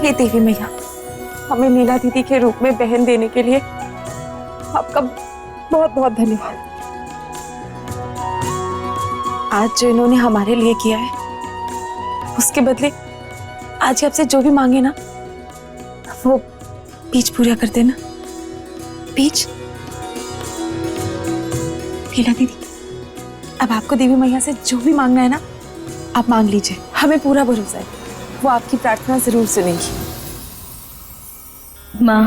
हे देवी मैया, हमें लीला दीदी के रूप में बहन देने के लिए आपका बहुत बहुत धन्यवाद। आज जो इन्होंने हमारे लिए किया है, उसके बदले आज आपसे जो भी मांगे ना, वो बीज पूरा कर देना। बीज। लीला दीदी, अब आपको देवी मैया से जो भी मांगना है ना, आप मांग लीजिए। हमें पूरा भरोसा है, वो आपकी प्रार्थना जरूर सुनेगी। माँ,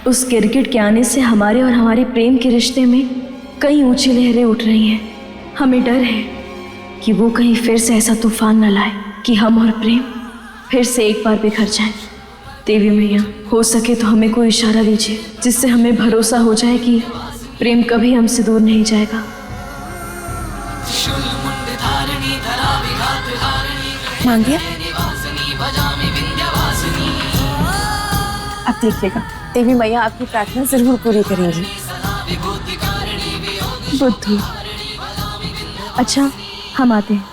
उस गिरगिट के आने से हमारे और हमारे प्रेम के रिश्ते में कई ऊंची लहरें उठ रही हैं। हमें डर है कि वो कहीं फिर से ऐसा तूफान न लाए कि हम और प्रेम फिर से एक बार बिखर जाएं। देवी मैया, हो सके तो हमें कोई इशारा दीजिए जिससे हमें भरोसा हो जाए कि प्रेम कभी हमसे दूर नहीं जाएगा। मांग दिया? अब देखिएगा, देवी मैया आपकी प्रार्थना जरूर पूरी करेंगी। बुद्धू। अच्छा, हम आते हैं।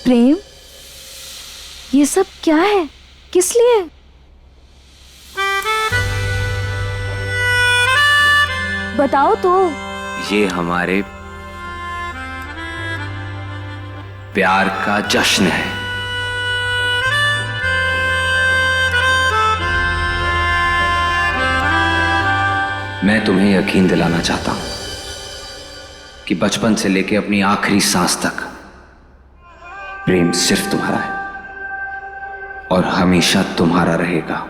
प्रेम, ये सब क्या है? किस लिए? बताओ तो। ये हमारे प्यार का जश्न है। मैं तुम्हें यकीन दिलाना चाहता हूं कि बचपन से लेके अपनी आखिरी सांस तक प्रेम सिर्फ तुम्हारा है और हमेशा तुम्हारा रहेगा।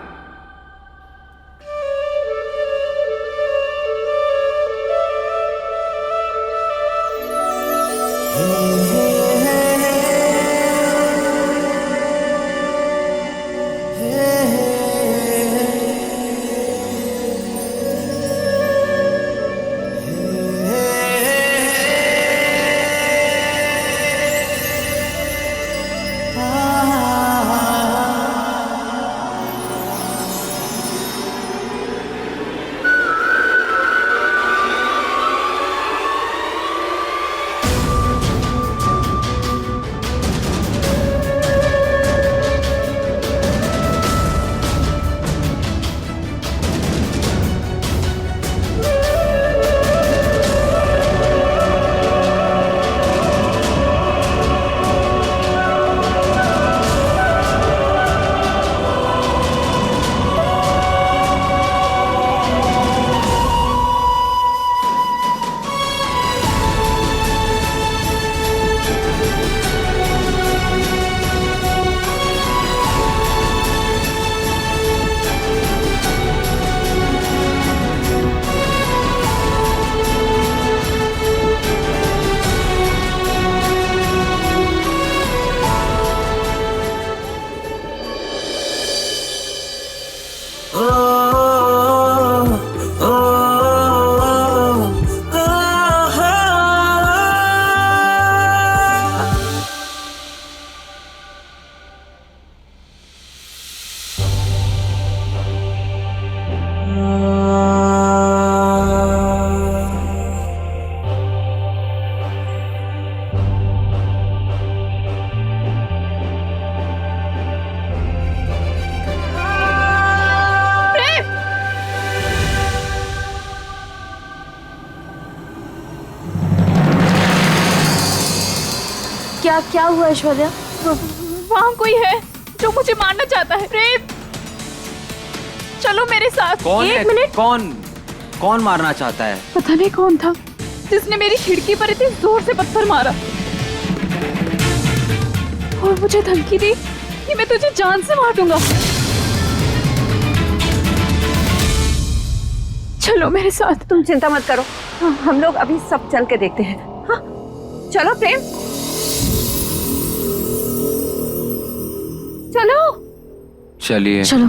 क्या हुआ ऐश्वर्या? वहाँ कोई है जो मुझे मारना चाहता है। प्रेम, चलो मेरे साथ। कौन एक है? मिनट। कौन? कौन मारना चाहता है? पता नहीं कौन था जिसने मेरी खिड़की पर इतने जोर से पत्थर मारा और मुझे धमकी दी कि मैं तुझे जान से मार दूंगा। चलो मेरे साथ। तुम चिंता मत करो, हम लोग अभी सब चल के देखते हैं। हाँ चलो प्रेम, चलो। चलिए। चलो।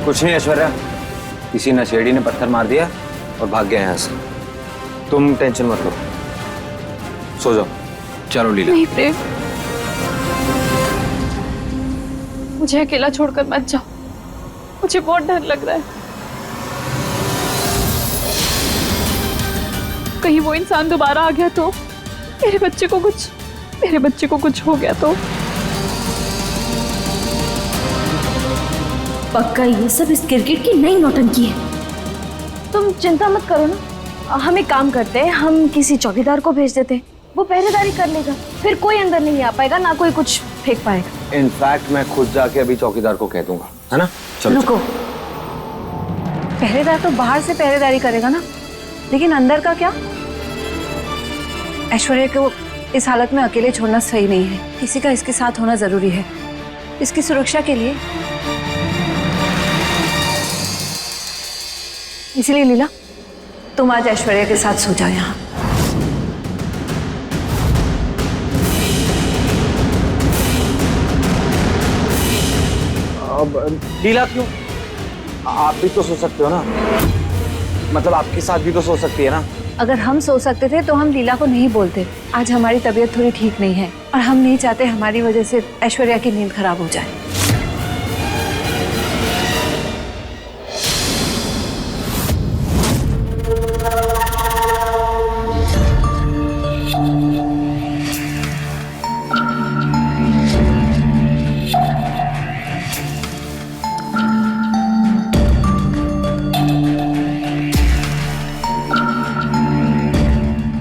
कुछ नहीं ऐश्वर्या, किसी नशेड़ी ने पत्थर मार दिया और भाग गया यहाँ से। तुम टेंशन मत लो, सो जाओ। चलो लीला। नहीं प्रेम, मुझे अकेला छोड़कर मत जाओ, मुझे बहुत डर लग रहा है। कहीं वो इंसान दोबारा आ गया तो मेरे बच्चे को कुछ हो गया तो। पक्का ये सब इस क्रिकेट की नई नौटंकी है। तुम चिंता मत करो ना, हम एक काम करते हैं, हम किसी चौकीदार को भेज देते हैं, वो पहरेदारी कर लेगा, फिर कोई अंदर नहीं आ पाएगा, ना कोई कुछ फेंक पाएगा। इनफैक्ट मैं खुद जाके अभी चौकीदार को कह दूंगा, है ना? चलो। रुको, पहरेदार तो बाहर से पहरेदारी करेगा ना, लेकिन अंदर का क्या? ऐश्वर्या को इस हालत में अकेले छोड़ना सही नहीं है, किसी का इसके साथ होना जरूरी है, इसकी सुरक्षा के लिए। इसीलिए लीला, तुम आज ऐश्वर्या के साथ सो जाओ यहाँ। अब लीला क्यों? आप भी तो सो सकते हो ना, मतलब आपके साथ भी तो सो सकती है ना। अगर हम सो सकते थे तो हम लीला को नहीं बोलते। आज हमारी तबीयत थोड़ी ठीक नहीं है और हम नहीं चाहते हमारी वजह से ऐश्वर्या की नींद खराब हो जाए।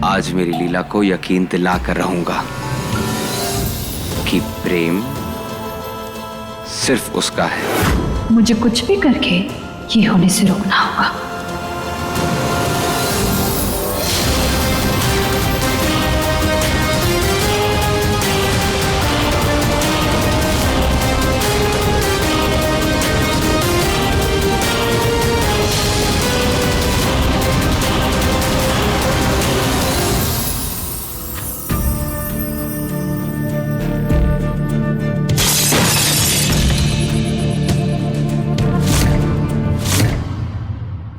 आज मेरी लीला को यकीन दिला कर रहूंगा कि प्रेम सिर्फ उसका है। मुझे कुछ भी करके ये होने से रोकना होगा।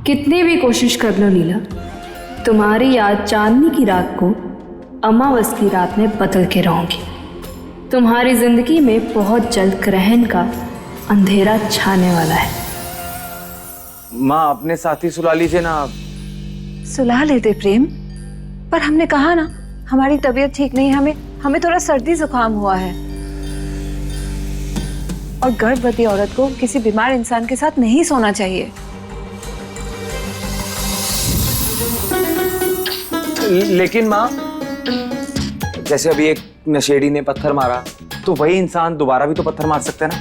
कितनी भी कोशिश कर लो लीला, तुम्हारी याद चांदनी की रात को अमावस की रात में बदल के रहूंगी। तुम्हारी जिंदगी में बहुत जल्द ग्रहण का अंधेरा छाने वाला है। माँ अपने साथी सुला लीजिए ना। सुला लेते प्रेम, पर हमने कहा ना हमारी तबीयत ठीक नहीं है, हमें थोड़ा सर्दी जुकाम हुआ है, और गर्भवती औरत को किसी बीमार इंसान के साथ नहीं सोना चाहिए। लेकिन माँ, जैसे अभी एक नशेड़ी ने पत्थर मारा, तो वही इंसान दोबारा भी तो पत्थर मार सकता है ना।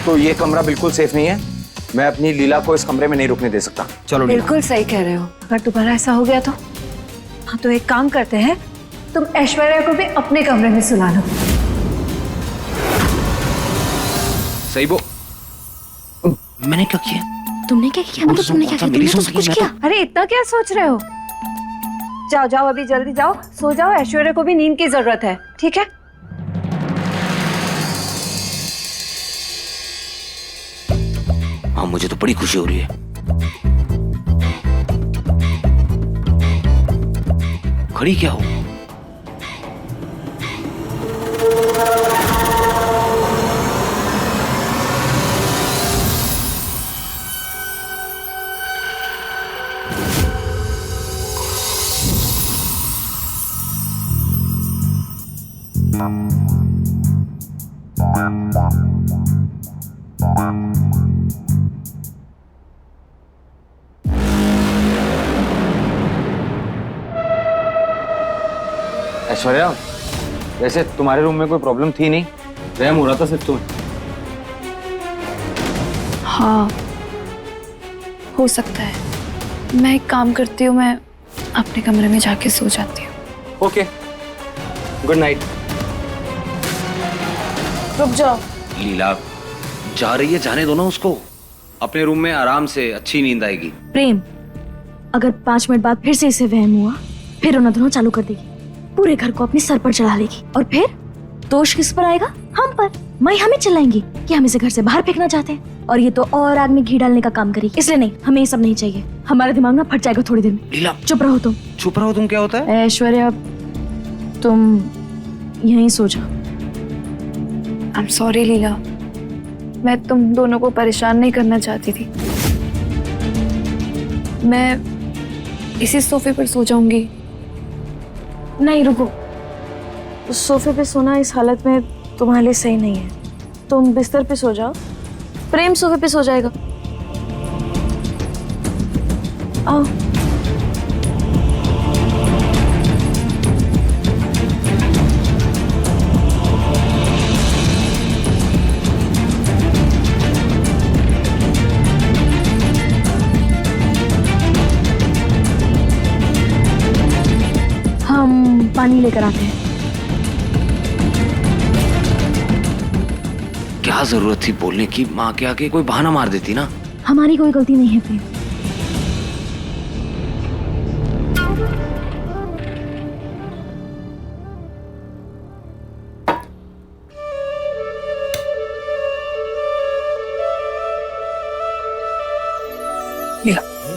तो ये कमरा बिल्कुल सेफ नहीं है, मैं अपनी लीला को इस कमरे में नहीं रुकने दे सकता। चलो बिल्कुल सही कह रहे हो, अगर दोबारा ऐसा हो गया तो हाँ, तो एक काम करते हैं, तुम ऐश्वर्या को भी अपने कमरे में सुला लो। सही वो मैंने क्या किया? तुमने क्या किया? मतलब तुमने क्या किया? तुमने तो सब कुछ किया। अरे इतना क्या सोच रहे हो? जाओ जाओ, अभी जल्दी जाओ, सो जाओ, ऐश्वर्या को भी नींद की जरूरत है, ठीक है? हाँ, मुझे तो बड़ी खुशी हो रही है। खड़ी क्या हो? ऐश्वर्या, वैसे तुम्हारे रूम में कोई प्रॉब्लम थी नहीं, रहम हो रहा था सिर्फ तुम्हें। हाँ, हो सकता है। मैं एक काम करती हूँ, मैं अपने कमरे में जाके सो जाती हूँ। Okay, good night. रुक जाओ। लीला, जा रही है, जाने दो ना उसको। अपने रूम में आराम से अच्छी नींद आएगी। प्रेम, अगर 5 मिनट बाद फिर से इसे वहम हुआ, फिर रोना धोना चालू कर देगी, पूरे घर को अपने सर पर चढ़ा लेगी, और फिर दोष किस पर आएगा? हम पर। माई हमें चिल्लाएंगी कि हम इसे घर से बाहर फेंकना चाहते हैं, और ये तो और आग में घी डालने का काम करेगी। इसलिए नहीं, हमें ये सब नहीं चाहिए। हमारा दिमाग ना फट जाएगा थोड़ी देर में। लीला, चुप रहो तुम। चुप रहो तुम, क्या होता है? ऐश्वर्या, तुम यहीं सो जाओ। आई एम सॉरी लीला, मैं तुम दोनों को परेशान नहीं करना चाहती थी। मैं इसी सोफे पर सो जाऊंगी। नहीं, रुको। उस सोफे पे सोना इस हालत में तुम्हारे लिए सही नहीं है। तुम बिस्तर पे सो जाओ, प्रेम सोफे पे सो जाएगा। आओ। हम पानी लेकर आते हैं। क्या जरूरत थी बोलने की? माँ के आके कोई बहाना मार देती ना। हमारी कोई गलती नहीं है प्रेम।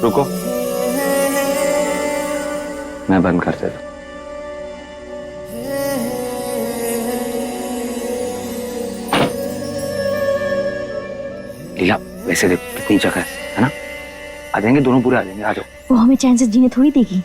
रुको, मैं बंद कर देता। लीला, वैसे देख कितनी जगह है ना? आ जाएंगे दोनों, पूरे आ जाएंगे। आ जाओ। वो हमें चैन से जीने थोड़ी देगी।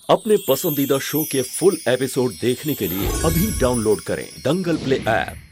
अपने पसंदीदा शो के फुल एपिसोड देखने के लिए अभी डाउनलोड करें दंगल प्ले ऐप।